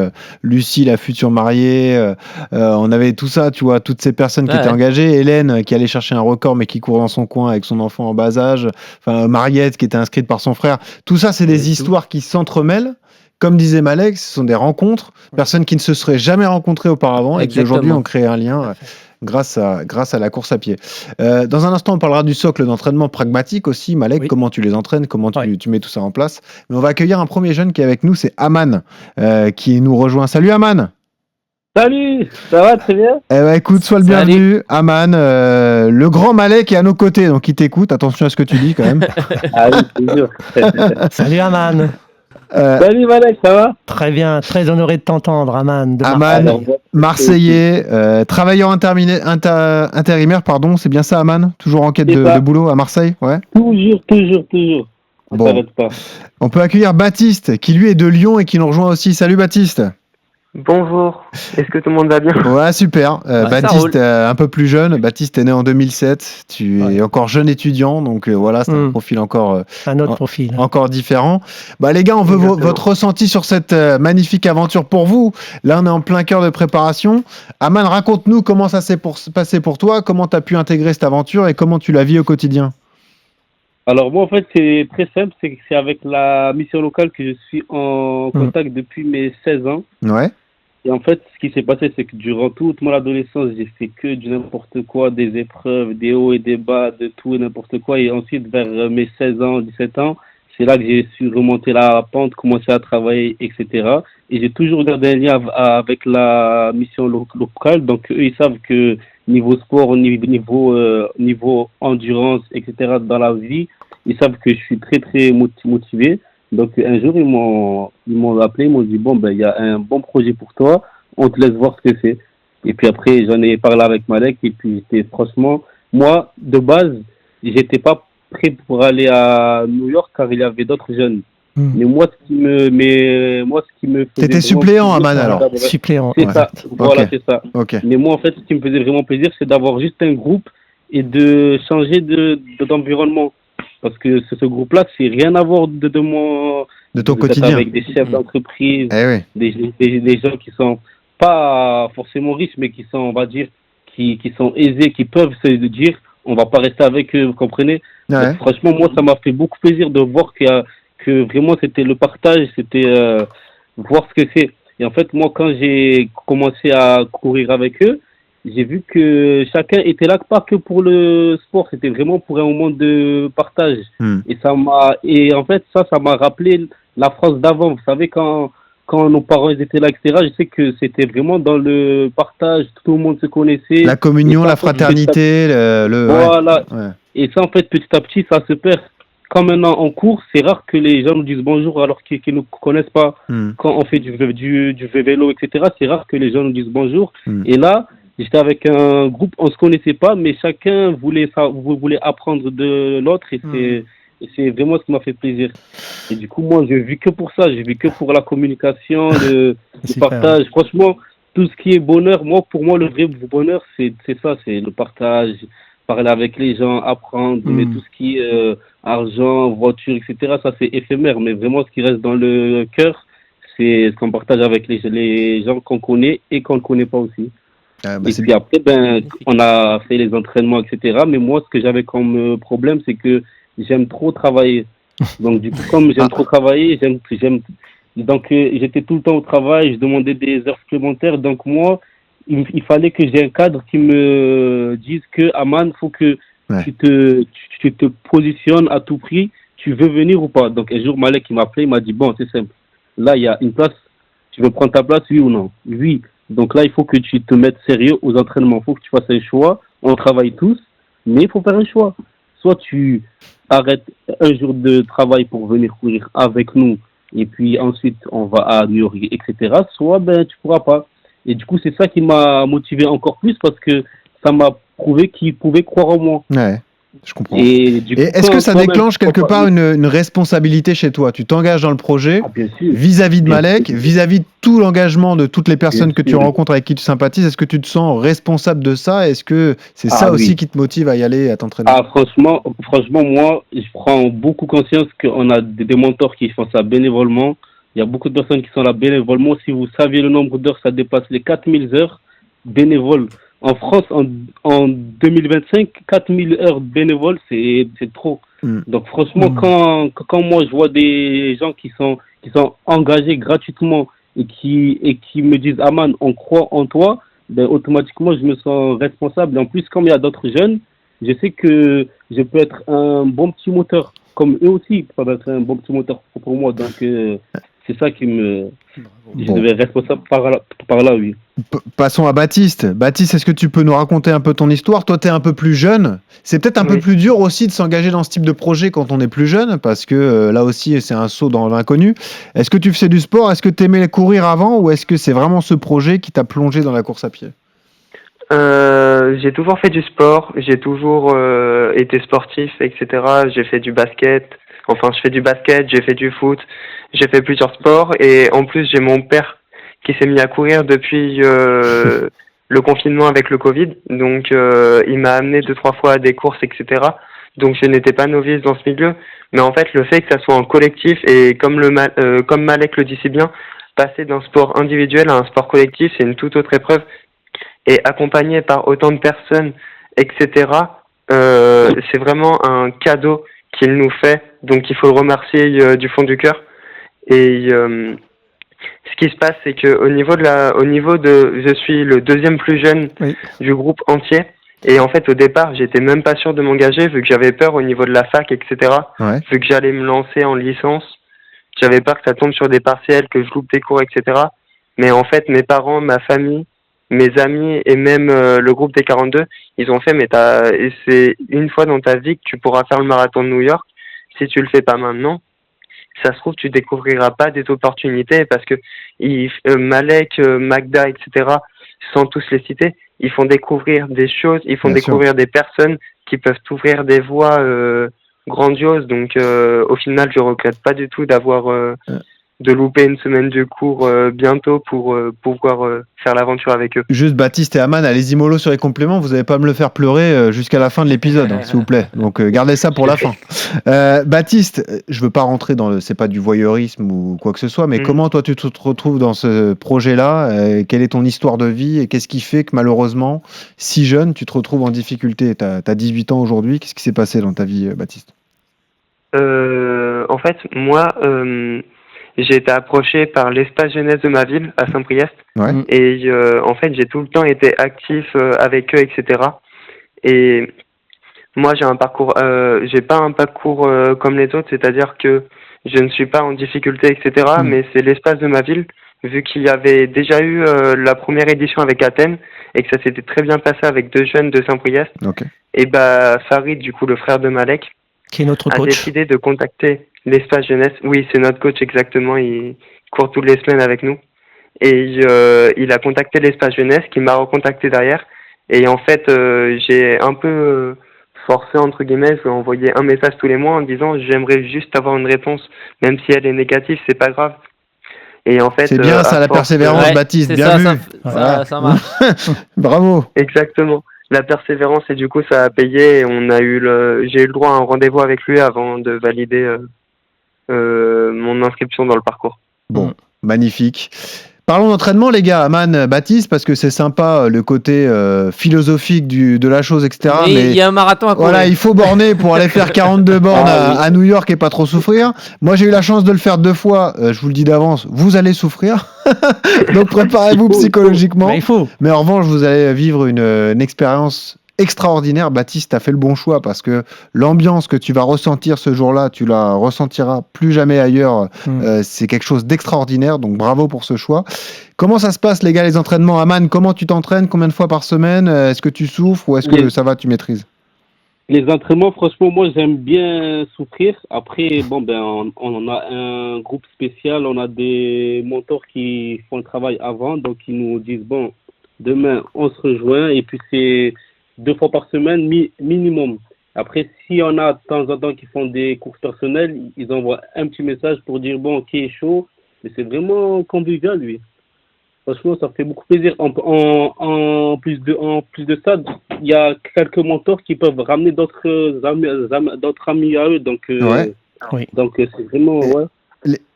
Lucie, la future mariée, on avait tout ça, tu vois, toutes ces personnes qui étaient engagées, Hélène, qui allait chercher un record, mais qui court dans son coin avec son enfant en bas âge, enfin, Mariette, qui était inscrite par son frère. Tout ça, c'est des histoires qui s'entremêlent. Comme disait Malek, ce sont des rencontres, personnes qui ne se seraient jamais rencontrées auparavant et qui aujourd'hui ont créé un lien grâce à la course à pied. Dans un instant, on parlera du socle d'entraînement pragmatique aussi. Malek, comment tu les entraînes, comment tu mets tout ça en place. Mais on va accueillir un premier jeune qui est avec nous, c'est Aman, qui nous rejoint. Salut Aman. Salut, ça va très bien? Écoute, sois le bienvenu, Aman. Le grand Malek est à nos côtés, donc il t'écoute. Attention à ce que tu dis quand même. Ah oui, c'est sûr. Salut Aman. Salut Malek, ça va? Très bien, très honoré de t'entendre, Aman. Aman, Marseillais, travailleur intérimaire, pardon, c'est bien ça, Aman? Toujours en quête de boulot à Marseille, ouais? Toujours. On s'arrête pas. On peut accueillir Baptiste, qui lui est de Lyon et qui nous rejoint aussi. Salut Baptiste. Bonjour, est-ce que tout le monde va bien? Ouais, super. Baptiste, un peu plus jeune. Baptiste est né en 2007. Tu es encore jeune étudiant, donc voilà, c'est un profil encore, un autre profil. Encore différent. Les gars, on veut votre ressenti sur cette magnifique aventure pour vous. Là, on est en plein cœur de préparation. Aman, raconte-nous comment ça s'est passé pour toi, comment tu as pu intégrer cette aventure et comment tu la vis au quotidien. Alors moi en fait c'est très simple, c'est avec la mission locale que je suis en contact depuis mes 16 ans. Ouais. Et en fait ce qui s'est passé c'est que durant toute mon adolescence j'ai fait que du n'importe quoi, des épreuves, des hauts et des bas, de tout et n'importe quoi. Et ensuite vers mes 16 ans, 17 ans, c'est là que j'ai su remonter la pente, commencer à travailler, etc. Et j'ai toujours gardé un lien avec la mission locale, donc eux ils savent que niveau sport, niveau endurance, etc. dans la vie, ils savent que je suis très très motivé. Donc un jour ils m'ont appelé, ils m'ont dit il y a un bon projet pour toi, on te laisse voir ce que c'est. Et puis après j'en ai parlé avec Malek et puis franchement moi de base j'étais pas prêt pour aller à New York car il y avait d'autres jeunes. Mais moi ce qui me faisait T'étais suppléant à Man alors. Suppléant. C'est ça. Voilà, c'est ça. Okay. Mais moi en fait ce qui me faisait vraiment plaisir c'est d'avoir juste un groupe et de changer d'environnement. Parce que ce groupe-là, c'est rien à voir de ton quotidien. Avec des chefs d'entreprise, des gens qui sont pas forcément riches, mais qui sont, on va dire, qui sont aisés, qui peuvent se dire, on va pas rester avec eux, vous comprenez? Ouais. Donc, franchement, moi, ça m'a fait beaucoup plaisir de voir que vraiment c'était le partage, c'était voir ce que c'est. Et en fait, moi, quand j'ai commencé à courir avec eux, j'ai vu que chacun était là pas que pour le sport, c'était vraiment pour un moment de partage. Et en fait, ça m'a rappelé la France d'avant. Vous savez, quand nos parents étaient là, etc., je sais que c'était vraiment dans le partage, tout le monde se connaissait. La communion, la fraternité, voilà. Ouais. Et ça, en fait, petit à petit, ça se perd. Quand maintenant on court, c'est rare que les gens nous disent bonjour alors qu'ils ne nous connaissent pas. Quand on fait du vélo, etc., c'est rare que les gens nous disent bonjour. Et là, j'étais avec un groupe, on se connaissait pas, mais chacun voulait apprendre de l'autre et c'est vraiment ce qui m'a fait plaisir. Et du coup, moi, je vis que pour ça, je vis que pour la communication, le partage. Franchement, tout ce qui est bonheur, pour moi, le vrai bonheur, c'est ça, c'est le partage, parler avec les gens, apprendre, mais tout ce qui est argent, voiture, etc., ça c'est éphémère, mais vraiment ce qui reste dans le cœur, c'est ce qu'on partage avec les gens qu'on connaît et qu'on ne connaît pas aussi. Et puis après, on a fait les entraînements, etc. Mais moi, ce que j'avais comme problème, c'est que j'aime trop travailler. Donc, du coup, comme j'aime trop travailler, donc j'étais tout le temps au travail, je demandais des heures supplémentaires. Donc, moi, il fallait que j'ai un cadre qui me dise que, Aman, il faut que tu te positionnes à tout prix, tu veux venir ou pas. Donc, un jour, Malek, il m'a appelé, il m'a dit, bon, c'est simple. Là, il y a une place, tu veux prendre ta place, oui ou non? Oui. Donc là, il faut que tu te mettes sérieux aux entraînements. Il faut que tu fasses un choix. On travaille tous, mais il faut faire un choix. Soit tu arrêtes un jour de travail pour venir courir avec nous, et puis ensuite on va à New York, etc. Soit tu pourras pas. Et du coup, c'est ça qui m'a motivé encore plus parce que ça m'a prouvé qu'il pouvait croire en moi. Ouais. Je comprends. Et est-ce que ça déclenche quelque part une responsabilité chez toi? Tu t'engages dans le projet vis-à-vis de Malek, vis-à-vis de tout l'engagement de toutes les personnes que tu rencontres avec qui tu sympathises. Est-ce que tu te sens responsable de ça? Est-ce que c'est ça aussi qui te motive à y aller, à t'entraîner? Franchement, moi, je prends beaucoup conscience qu'on a des mentors qui font ça bénévolement. Il y a beaucoup de personnes qui sont là bénévolement. Si vous saviez le nombre d'heures, ça dépasse les 4000 heures bénévoles. En France, en 2025, 4000 heures bénévoles, c'est trop. Donc franchement, quand moi je vois des gens qui sont engagés gratuitement et qui me disent Aman, on croit en toi, automatiquement je me sens responsable. En plus, comme il y a d'autres jeunes, je sais que je peux être un bon petit moteur, comme eux aussi peuvent être un bon petit moteur pour moi. Donc c'est ça qui me... Je devais être responsable par là, oui. Passons à Baptiste. Baptiste, est-ce que tu peux nous raconter un peu ton histoire? Toi, tu es un peu plus jeune. C'est peut-être un peu plus dur aussi de s'engager dans ce type de projet quand on est plus jeune, parce que là aussi, c'est un saut dans l'inconnu. Est-ce que tu faisais du sport? Est-ce que tu aimais courir avant? Ou est-ce que c'est vraiment ce projet qui t'a plongé dans la course à pied? J'ai toujours fait du sport. J'ai toujours été sportif, etc. J'ai fait du basket. Enfin, je fais du basket, j'ai fait du foot. J'ai fait plusieurs sports. Et en plus, j'ai mon père qui s'est mis à courir depuis le confinement avec le Covid. Donc, il m'a amené 2-3 fois à des courses, etc. Donc, je n'étais pas novice dans ce milieu. Mais en fait, le fait que ça soit en collectif et comme Malek le dit si bien, passer d'un sport individuel à un sport collectif, c'est une toute autre épreuve. Et accompagné par autant de personnes, etc., c'est vraiment un cadeau qu'il nous fait. Donc, il faut le remercier du fond du cœur. Et ce qui se passe, c'est que au niveau de, je suis le deuxième plus jeune du groupe entier. Et en fait, au départ, j'étais même pas sûr de m'engager vu que j'avais peur au niveau de la fac, etc. Vu que j'allais me lancer en licence, j'avais peur que ça tombe sur des partiels, que je loupe des cours, etc. Mais en fait, mes parents, ma famille, mes amis et même le groupe des 42, ils ont fait, mais c'est une fois dans ta vie que tu pourras faire le marathon de New York. Si tu le fais pas maintenant, ça se trouve, tu découvriras pas des opportunités parce que Malek, Magda, etc., sans tous les citer, ils font découvrir des choses, ils font découvrir des personnes qui peuvent t'ouvrir des voies grandioses. Donc, au final, je regrette pas du tout d'avoir de louper une semaine de cours bientôt pour pouvoir faire l'aventure avec eux. Juste Baptiste et Aman, allez-y mollo sur les compléments, vous n'allez pas me le faire pleurer jusqu'à la fin de l'épisode, s'il vous plaît. Donc gardez ça pour la fin. Baptiste, je veux pas rentrer dans c'est pas du voyeurisme ou quoi que ce soit, mais comment toi tu te retrouves dans ce projet-là? Quelle est ton histoire de vie et qu'est-ce qui fait que malheureusement, si jeune, tu te retrouves en difficulté? T'as 18 ans aujourd'hui, qu'est-ce qui s'est passé dans ta vie, Baptiste? En fait, moi, j'ai été approché par l'espace jeunesse de ma ville, à Saint-Priest. Et en fait, j'ai tout le temps été actif avec eux, etc. Et moi, j'ai pas un parcours comme les autres, c'est-à-dire que je ne suis pas en difficulté, etc. Mais c'est l'espace de ma ville, vu qu'il y avait déjà eu la première édition avec Athènes et que ça s'était très bien passé avec 2 jeunes de Saint-Priest. Et Farid, du coup, le frère de Malek, qui est notre coach, a décidé de contacter l'espace jeunesse. Oui, c'est notre coach exactement. Il court toutes les semaines avec nous. Et il a contacté l'espace jeunesse qui m'a recontacté derrière. Et en fait, j'ai un peu forcé, entre guillemets, je lui ai envoyé un message tous les mois en disant j'aimerais juste avoir une réponse, même si elle est négative, c'est pas grave. Et en fait, c'est bien ça, la persévérance, Baptiste, bien vu. Ça marche. Bravo. Exactement. La persévérance, et du coup, ça a payé. Et j'ai eu le droit à un rendez-vous avec lui avant de valider mon inscription dans le parcours. Bon, magnifique. Parlons d'entraînement, les gars. Aman, Baptiste, parce que c'est sympa le côté philosophique de la chose, etc. Mais il y a un marathon à courir. Voilà, il faut borner pour aller faire 42 bornes à New York et pas trop souffrir. Moi, j'ai eu la chance de le faire 2 fois. Je vous le dis d'avance, vous allez souffrir. Donc, préparez-vous psychologiquement. Il faut. Mais en revanche, vous allez vivre une expérience extraordinaire. Baptiste, t'as fait le bon choix parce que l'ambiance que tu vas ressentir ce jour-là, tu la ressentiras plus jamais ailleurs. C'est quelque chose d'extraordinaire, donc bravo pour ce choix. Comment ça se passe, les gars, les entraînements? Aman, comment tu t'entraînes? Combien de fois par semaine? Est-ce que tu souffres ou est-ce que ça va, tu maîtrises? Les entraînements, franchement, moi, j'aime bien souffrir. Après, on a un groupe spécial, on a des mentors qui font le travail avant, donc ils nous disent, bon, demain, on se rejoint, et puis c'est 2 fois par semaine minimum. Après, si on a de temps en temps qui font des courses personnelles, ils envoient un petit message pour dire, bon, qui est chaud, mais c'est vraiment convivial, lui. Franchement, ça fait beaucoup plaisir. En plus de ça, il y a quelques mentors qui peuvent ramener d'autres amis à eux. Donc, donc c'est vraiment...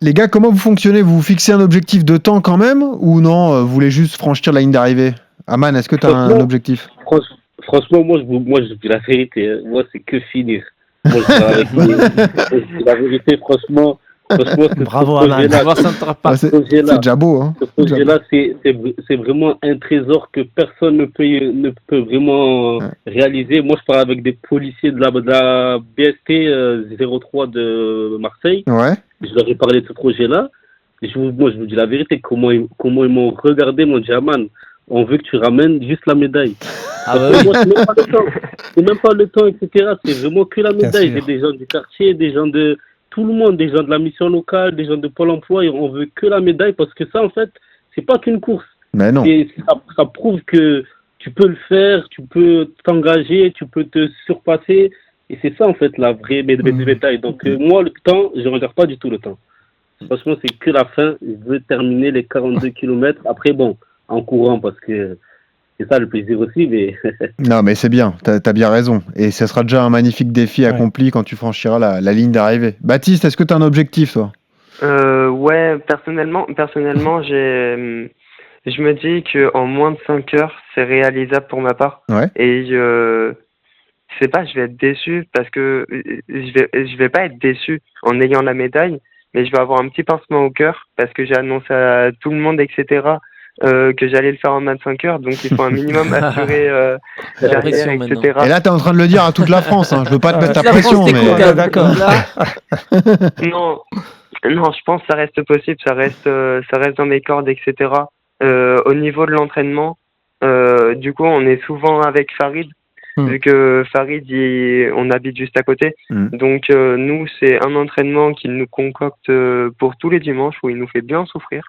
Les gars, comment vous fonctionnez? Vous fixez un objectif de temps quand même ou non? Vous voulez juste franchir la ligne d'arrivée? Aman, est-ce que tu as un objectif? Franchement, moi, je dis la vérité. Moi, c'est que finir. Moi, je dis la vérité, franchement, bravo, Aman. C'est déjà beau. Hein. Ce projet-là, c'est vraiment un trésor que personne ne peut vraiment réaliser. Moi, je parle avec des policiers de la BST 03 de Marseille. Je leur ai parlé de ce projet-là. moi, je vous dis la vérité, comment ils m'ont regardé, m'ont dit, Aman, on veut que tu ramènes juste la médaille. Ah bah oui. Moi, c'est même pas le temps, etc. C'est vraiment que la médaille. J'ai des gens du quartier, des gens de tout le monde, des gens de la mission locale, des gens de Pôle emploi, et on veut que la médaille parce que ça, en fait, c'est pas qu'une course. Mais non. Et ça prouve que tu peux le faire, tu peux t'engager, tu peux te surpasser. Et c'est ça, en fait, la vraie médaille. Donc, moi, le temps, je ne regarde pas du tout le temps. Franchement, c'est que la fin. Je veux terminer les 42 km. Après, bon, en courant, parce que c'est ça le plaisir aussi. Mais non, mais c'est bien. T'as bien raison. Et ce sera déjà un magnifique défi accompli quand tu franchiras la ligne d'arrivée. Baptiste, est-ce que tu as un objectif, toi ? Ouais, personnellement, je me dis qu'en moins de 5 heures, c'est réalisable pour ma part. Ouais. Et je sais pas, je vais être déçu parce que je vais pas être déçu en ayant la médaille, mais je vais avoir un petit pincement au cœur parce que j'ai annoncé à tout le monde, etc., que j'allais le faire en 25 heures, donc il faut un minimum assurer derrière, etc. Et là, tu es en train de le dire à toute la France. Hein. Je veux pas te mettre la pression, mais d'accord. Non, je pense que ça reste possible, ça reste dans mes cordes, etc. Au niveau de l'entraînement, du coup, on est souvent avec Farid, vu que Farid, on habite juste à côté. Donc, nous, c'est un entraînement qu'il nous concocte pour tous les dimanches, où il nous fait bien souffrir.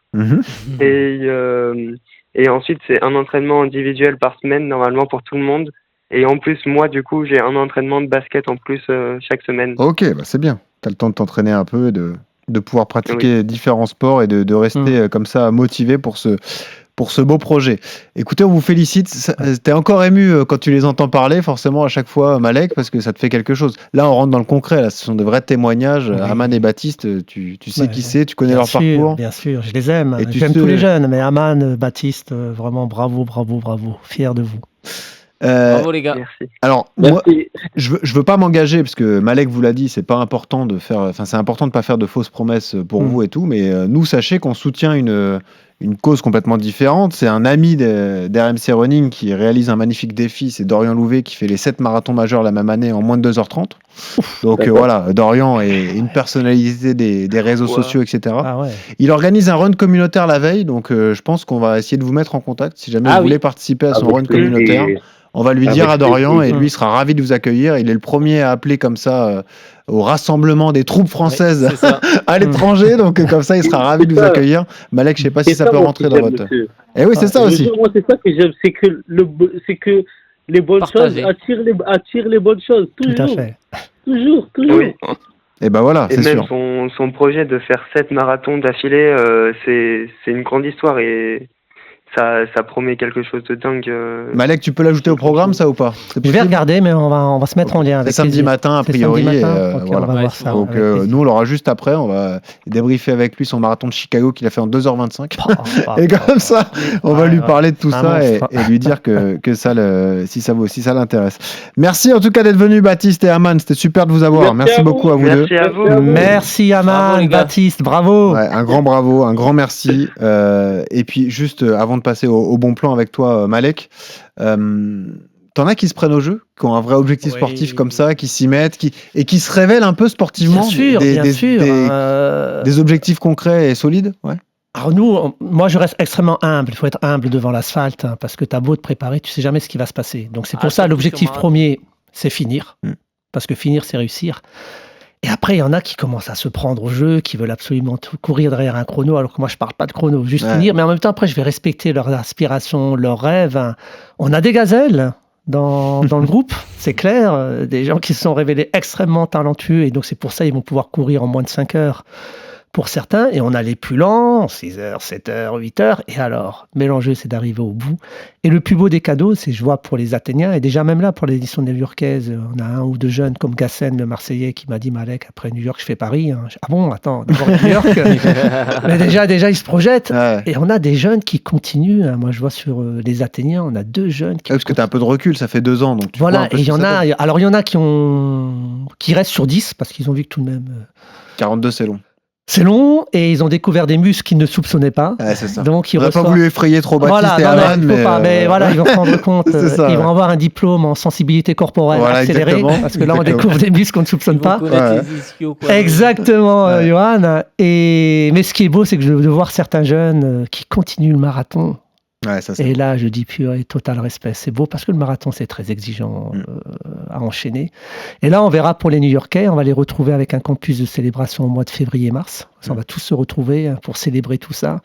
Et ensuite, c'est un entraînement individuel par semaine, normalement, pour tout le monde. Et en plus, moi, du coup, j'ai un entraînement de basket en plus chaque semaine. Ok, bah c'est bien. Tu as le temps de t'entraîner un peu, de pouvoir pratiquer différents sports et de rester comme ça motivé pour ce beau projet. Écoutez, on vous félicite. T'es encore ému quand tu les entends parler, forcément, à chaque fois, Malek, parce que ça te fait quelque chose. Là, on rentre dans le concret. Là, ce sont de vrais témoignages. Aman et Baptiste, tu sais qui c'est, tu connais leur parcours. Bien sûr, je les aime. Et j'aime tous les jeunes, mais Aman, Baptiste, vraiment bravo. Fier de vous. Bravo les gars. Merci. Alors, moi, je veux pas m'engager parce que Malek vous l'a dit, c'est pas important de faire. Enfin, c'est important de pas faire de fausses promesses pour vous et tout. Mais nous, sachez qu'on soutient une cause complètement différente. C'est un ami d'RMC Running qui réalise un magnifique défi. C'est Dorian Louvet qui fait les 7 marathons majeurs la même année en moins de 2h30. Donc voilà, Dorian est une personnalité des réseaux sociaux, etc. Ah ouais. Il organise un run communautaire la veille. Donc je pense qu'on va essayer de vous mettre en contact si jamais vous voulez participer à son run communautaire. On va lui dire à Dorian et lui sera ravi de vous accueillir. Il est le premier à appeler comme ça au rassemblement des troupes françaises à l'étranger. Donc comme ça, il sera ravi de vous accueillir. Malek, je ne sais pas si ça peut rentrer dans votre... Eh oui, c'est ça aussi. Moi, c'est ça que j'aime. C'est que les bonnes choses attirent les bonnes choses. Toujours. Tout à fait. Toujours. Oui. Et ben voilà, et c'est même sûr. son projet de faire 7 marathons d'affilée, c'est une grande histoire et ça promet quelque chose de dingue. Malek, tu peux l'ajouter au programme, ça ou pas? Je vais regarder, mais on va se mettre en lien avec. C'est samedi matin, a priori. Voilà. On va voir ça. Donc nous, on l'aura juste après. On va débriefer avec lui son marathon de Chicago qu'il a fait en 2h25. Et comme ça, on va lui parler de tout ça et lui dire que si ça l'intéresse. Merci en tout cas d'être venu, Baptiste et Aman. C'était super de vous avoir. Merci beaucoup à vous deux. Merci à vous. Merci Aman, Baptiste, bravo. Ouais, un grand bravo, un grand merci. Et puis juste avant de passer au bon plan avec toi, Malek, t'en as qui se prennent au jeu, qui ont un vrai objectif sportif comme ça, qui s'y mettent, et qui se révèlent un peu sportivement. Bien sûr. Des objectifs concrets et solides. Ouais. Alors moi je reste extrêmement humble. Il faut être humble devant l'asphalte parce que t'as beau te préparer, tu sais jamais ce qui va se passer. Donc c'est pour ça l'objectif premier, c'est finir, parce que finir c'est réussir. Et après, il y en a qui commencent à se prendre au jeu, qui veulent absolument courir derrière un chrono, alors que moi, je parle pas de chrono, juste finir. Mais en même temps, après, je vais respecter leurs aspirations, leurs rêves. On a des gazelles dans le groupe, c'est clair. Des gens qui se sont révélés extrêmement talentueux. Et donc, c'est pour ça qu'ils vont pouvoir courir en moins de 5 heures pour certains. Et on a les plus lents, 6 heures, 7 heures, 8 heures. Et alors, mais l'enjeu, c'est d'arriver au bout. Et le plus beau des cadeaux, c'est, je vois, pour les Athéniens, et déjà même là, pour l'édition new-yorkaise, on a un ou deux jeunes comme Gassen, le Marseillais, qui m'a dit, Malek, après New York, je fais Paris. Ah bon, attends, d'abord New York. Mais déjà, ils se projettent. Ouais. Et on a des jeunes qui continuent. Moi, je vois sur les Athéniens, on a 2 jeunes qui... parce que tu as un peu de recul, ça fait 2 ans. Donc tu voilà, et il y en a... Alors, il y en a qui restent sur 10, parce qu'ils ont vu que tout de même... 42, c'est long. C'est long et ils ont découvert des muscles qu'ils ne soupçonnaient pas. Ouais, c'est ça. Donc, on n'a pas voulu effrayer trop Baptiste et Alan, mais voilà, ils vont se rendre compte. Ils vont avoir un diplôme en sensibilité corporelle accéléré, parce que là, on découvre des muscles qu'on ne soupçonne pas. Exactement, Johan. Mais ce qui est beau, c'est que de voir certains jeunes qui continuent le marathon. Ouais, ça, et là, je dis purée, total respect. C'est beau parce que le marathon, c'est très exigeant à enchaîner. Et là, on verra pour les New-Yorkais, on va les retrouver avec un campus de célébration au mois de février-mars. On va tous se retrouver pour célébrer tout ça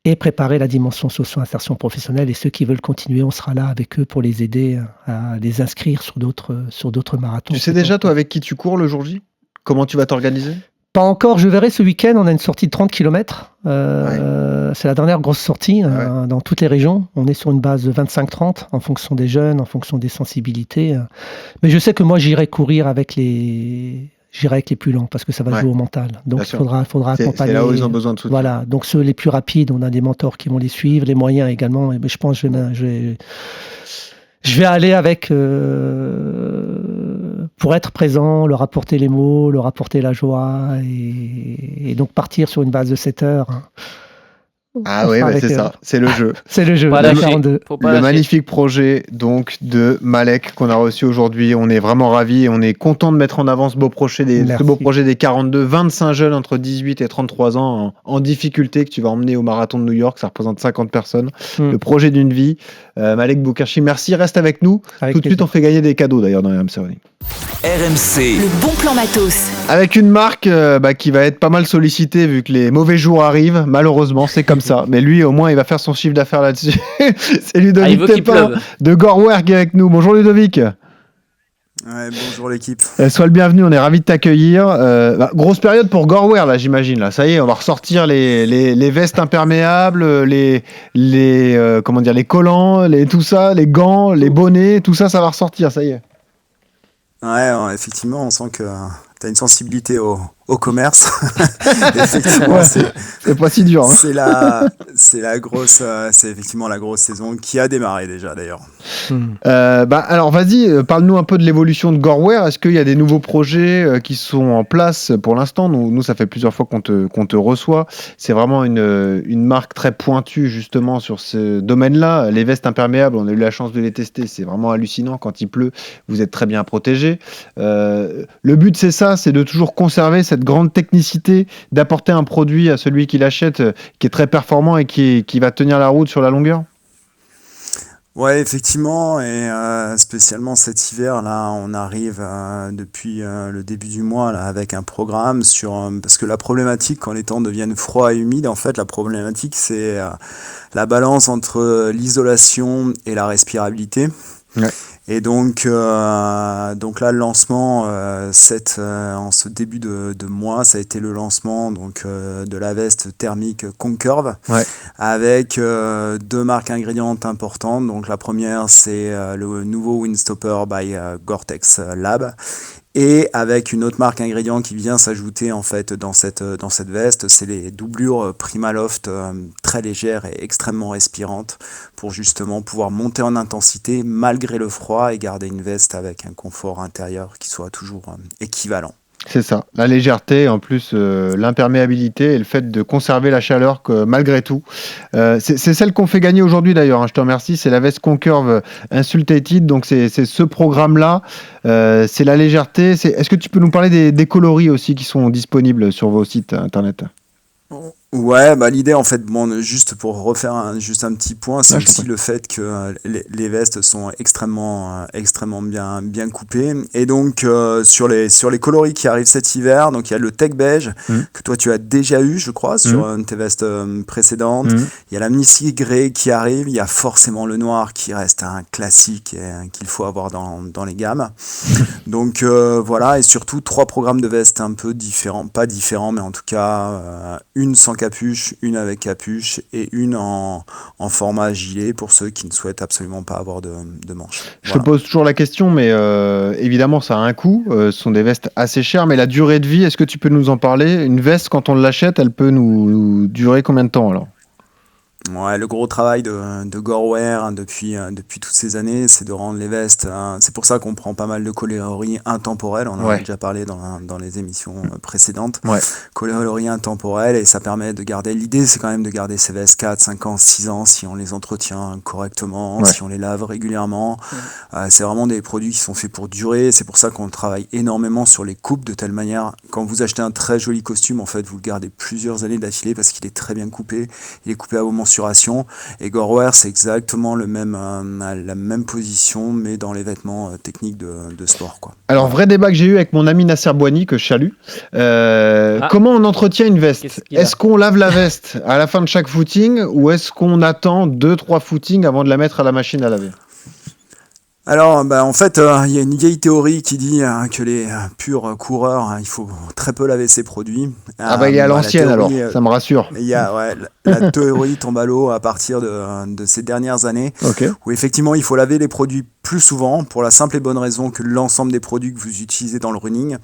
et préparer la dimension socio-insertion professionnelle. Et ceux qui veulent continuer, on sera là avec eux pour les aider à les inscrire sur d'autres marathons. Tu sais déjà, toi, avec qui tu cours le jour J ? Comment tu vas t'organiser ? Pas encore, je verrai ce week-end, on a une sortie de 30 km. C'est la dernière grosse sortie dans toutes les régions. On est sur une base de 25-30 en fonction des jeunes, en fonction des sensibilités. Mais je sais que moi, j'irai courir avec les plus lents parce que ça va jouer au mental. Donc, il faudra accompagner. C'est là où ils ont besoin de soutien. Voilà, donc ceux les plus rapides, on a des mentors qui vont les suivre, les moyens également. Mais je pense que je vais aller avec pour être présent, leur apporter les mots, leur apporter la joie et donc partir sur une base de 7 heures. Ah oui, c'est ça, c'est le jeu. C'est le jeu. Le magnifique projet donc de Malek qu'on a reçu aujourd'hui. On est vraiment ravis et on est content de mettre en avant ce beau projet des 42, 25 jeunes entre 18 et 33 ans en difficulté que tu vas emmener au marathon de New York. Ça représente 50 personnes. Le projet d'une vie. Malek Boukherchi, merci. Reste avec nous. Tout de suite, on fait gagner des cadeaux d'ailleurs dans RMC Running. RMC. Le bon plan matos. Avec une marque qui va être pas mal sollicitée vu que les mauvais jours arrivent. Malheureusement, c'est comme ça. Mais lui, au moins, il va faire son chiffre d'affaires là-dessus. C'est Ludovic Tépin de Goreware qui est avec nous. Bonjour Ludovic. Ouais, bonjour l'équipe. Sois le bienvenu, on est ravis de t'accueillir. Grosse période pour Goreware là, j'imagine. Là, ça y est, on va ressortir les vestes imperméables, les collants, tout ça, les gants, les bonnets, tout ça, ça va ressortir. Ça y est. Ouais, effectivement, on sent que tu as une sensibilité au commerce. Effectivement, c'est pas si dur. Hein. C'est effectivement la grosse saison qui a démarré déjà d'ailleurs. Alors vas-y, parle-nous un peu de l'évolution de Goreware. Est-ce qu'il y a des nouveaux projets qui sont en place pour l'instant ? Nous, ça fait plusieurs fois qu'on te reçoit. C'est vraiment une marque très pointue justement sur ce domaine-là. Les vestes imperméables, on a eu la chance de les tester. C'est vraiment hallucinant. Quand il pleut, vous êtes très bien protégés. Le but, c'est de toujours conserver cette grande technicité, d'apporter un produit à celui qui l'achète qui est très performant et qui va tenir la route sur la longueur. Ouais, effectivement, et spécialement cet hiver là, on arrive depuis le début du mois là avec un programme parce que la problématique quand les temps deviennent froids et humides, en fait, la problématique c'est la balance entre l'isolation et la respirabilité. Ouais. Et donc là, le lancement, en ce début de mois, ça a été le lancement de la veste thermique Concurve, avec deux marques ingrédientes importantes. Donc la première, c'est le nouveau Windstopper by Gore-Tex Lab. Et avec une autre marque ingrédient qui vient s'ajouter en fait dans cette veste, c'est les doublures Primaloft très légères et extrêmement respirantes pour justement pouvoir monter en intensité malgré le froid et garder une veste avec un confort intérieur qui soit toujours équivalent. C'est ça, la légèreté, en plus l'imperméabilité et le fait de conserver la chaleur malgré tout. C'est celle qu'on fait gagner aujourd'hui d'ailleurs, je te remercie, c'est la veste Concurve Insultated, donc c'est ce programme-là, c'est la légèreté. Est-ce que tu peux nous parler des coloris aussi qui sont disponibles sur vos sites internet ? Ouais, l'idée en fait, juste pour refaire un petit point, c'est aussi le fait que les vestes sont extrêmement bien coupées. Et donc sur les coloris qui arrivent cet hiver, donc il y a le Tech Beige que toi tu as déjà eu, je crois, sur une de tes vestes précédentes. Il y a l'Amnesty Grey qui arrive, il y a forcément le noir qui reste un classique qu'il faut avoir dans les gammes. Donc voilà, et surtout 3 programmes de vestes un peu différents, pas différents, mais en tout cas une sans capuche, une avec capuche et une en format gilet pour ceux qui ne souhaitent absolument pas avoir de manches. Je te pose toujours la question, mais évidemment ça a un coût, ce sont des vestes assez chères, mais la durée de vie, est-ce que tu peux nous en parler ? Une veste, quand on l'achète, elle peut nous durer combien de temps alors ? Ouais, le gros travail de Gorewear depuis toutes ces années, c'est de rendre les vestes. C'est pour ça qu'on prend pas mal de coloris intemporels. On en a déjà parlé dans les émissions précédentes. Ouais. Coloris intemporels, et ça permet de garder. L'idée, c'est quand même de garder ces vestes 4, 5 ans, 6 ans si on les entretient correctement, si on les lave régulièrement. C'est vraiment des produits qui sont faits pour durer. C'est pour ça qu'on travaille énormément sur les coupes de telle manière. Quand vous achetez un très joli costume, en fait, vous le gardez plusieurs années d'affilée parce qu'il est très bien coupé. Il est coupé à vos mensurations. Et Gorewear, c'est exactement la même position, mais dans les vêtements techniques de sport, quoi. Alors, vrai débat que j'ai eu avec mon ami Nasser Bouani, que je salue. Comment on entretient une veste ? Est-ce qu'on lave la veste à la fin de chaque footing ou est-ce qu'on attend 2-3 footings avant de la mettre à la machine à laver ? Alors, en fait, il y a une vieille théorie qui dit que les purs coureurs, il faut très peu laver ses produits. Il est à l'ancienne alors, ça me rassure. La théorie tombe à l'eau à partir de ces dernières années, où effectivement il faut laver les produits plus souvent, pour la simple et bonne raison que l'ensemble des produits que vous utilisez dans le running,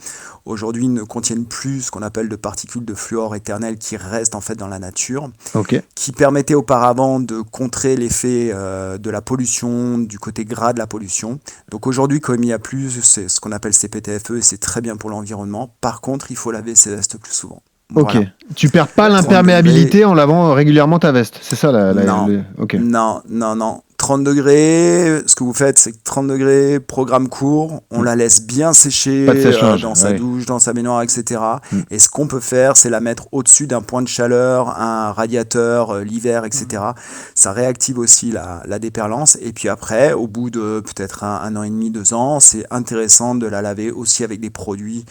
aujourd'hui ne contiennent plus ce qu'on appelle de particules de fluor éternel qui restent en fait dans la nature, qui permettaient auparavant de contrer l'effet de la pollution, du côté gras de la pollution. Donc aujourd'hui, comme il n'y a plus, c'est ce qu'on appelle CPTFE, et c'est très bien pour l'environnement. Par contre, il faut laver ses vestes plus souvent. Voilà. Tu perds pas l'imperméabilité en lavant régulièrement ta veste, c'est ça Non. 30 degrés, ce que vous faites, c'est que 30 degrés, programme court, on la laisse bien sécher dans sa douche, dans sa baignoire, etc. Et ce qu'on peut faire, c'est la mettre au-dessus d'un point de chaleur, un radiateur, l'hiver, etc. Ça réactive aussi la déperlance. Et puis après, au bout de peut-être un an et demi, 2 ans, c'est intéressant de la laver aussi avec des produits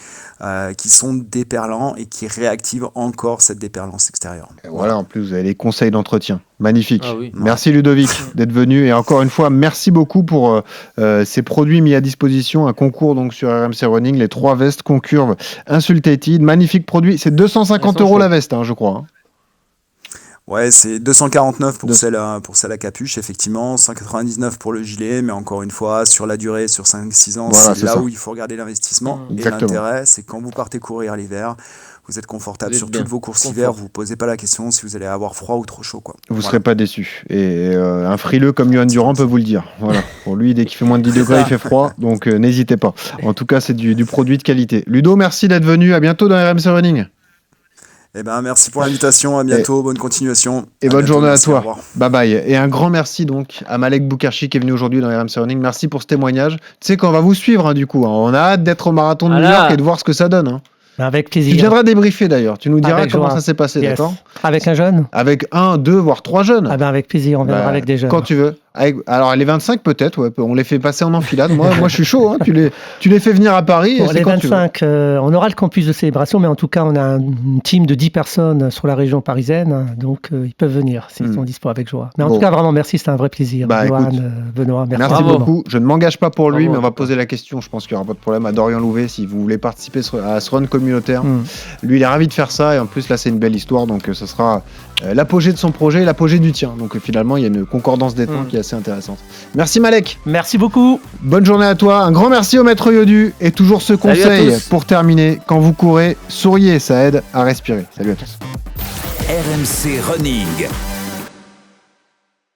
qui sont déperlants et qui réactivent encore cette déperlance extérieure. Et voilà, en plus, vous avez les conseils d'entretien. Magnifique. Merci Ludovic d'être venu. Et encore une fois, merci beaucoup pour ces produits mis à disposition. Un concours donc sur RMC Running, les 3 vestes Concurve Insultated. Magnifique produit. C'est 250 € la veste, je crois. Ouais, c'est 249 pour celle à capuche, effectivement, 199 pour le gilet, mais encore une fois, sur la durée, sur 5-6 ans, c'est là où il faut regarder l'investissement. Exactement. Et l'intérêt, c'est quand vous partez courir l'hiver, vous êtes confortable sur toutes vos courses hiver, vous ne vous posez pas la question si vous allez avoir froid ou trop chaud, quoi. Vous ne serez pas déçu. Et un frileux comme Johan Durand peut vous le dire. Voilà. Pour lui, dès qu'il fait moins de 10 degrés, il fait froid, donc n'hésitez pas. En tout cas, c'est du produit de qualité. Ludo, merci d'être venu. À bientôt dans RMC Running. Merci pour l'invitation, à bientôt, bonne continuation. Et bonne journée à toi. Bye bye. Et un grand merci donc à Malek Boukarchi qui est venu aujourd'hui dans RMC Running. Merci pour ce témoignage. Tu sais qu'on va vous suivre du coup. On a hâte d'être au marathon de New York et de voir ce que ça donne. Avec plaisir. Tu viendras débriefer d'ailleurs. Tu nous diras comment ça s'est passé, d'accord ? Avec un jeune ? Avec 1, 2, voire 3 jeunes. Avec plaisir, on viendra avec des jeunes. Quand tu veux. Alors les 25 peut-être, on les fait passer en enfilade. Moi je suis chaud. Tu les fais venir à Paris. Pour les 25, on aura le campus de célébration, mais en tout cas on a une team de 10 personnes sur la région parisienne, donc ils peuvent venir s'ils sont dispo avec joie. Mais en tout cas vraiment merci, c'était un vrai plaisir. Johan, Benoît, merci beaucoup. Je ne m'engage pas pour lui, mais on va poser la question. Je pense qu'il n'y aura pas de problème à Dorian Louvet si vous voulez participer à ce run communautaire. Lui il est ravi de faire ça et en plus là c'est une belle histoire, donc ce sera l'apogée de son projet et l'apogée du tien. Donc finalement il y a une concordance des temps qui est assez intéressante. Merci Malek. Merci beaucoup. Bonne journée à toi. Un grand merci au maître Yodu et toujours ce conseil pour terminer. Quand vous courez, souriez, ça aide à respirer. Salut à tous. RMC Running.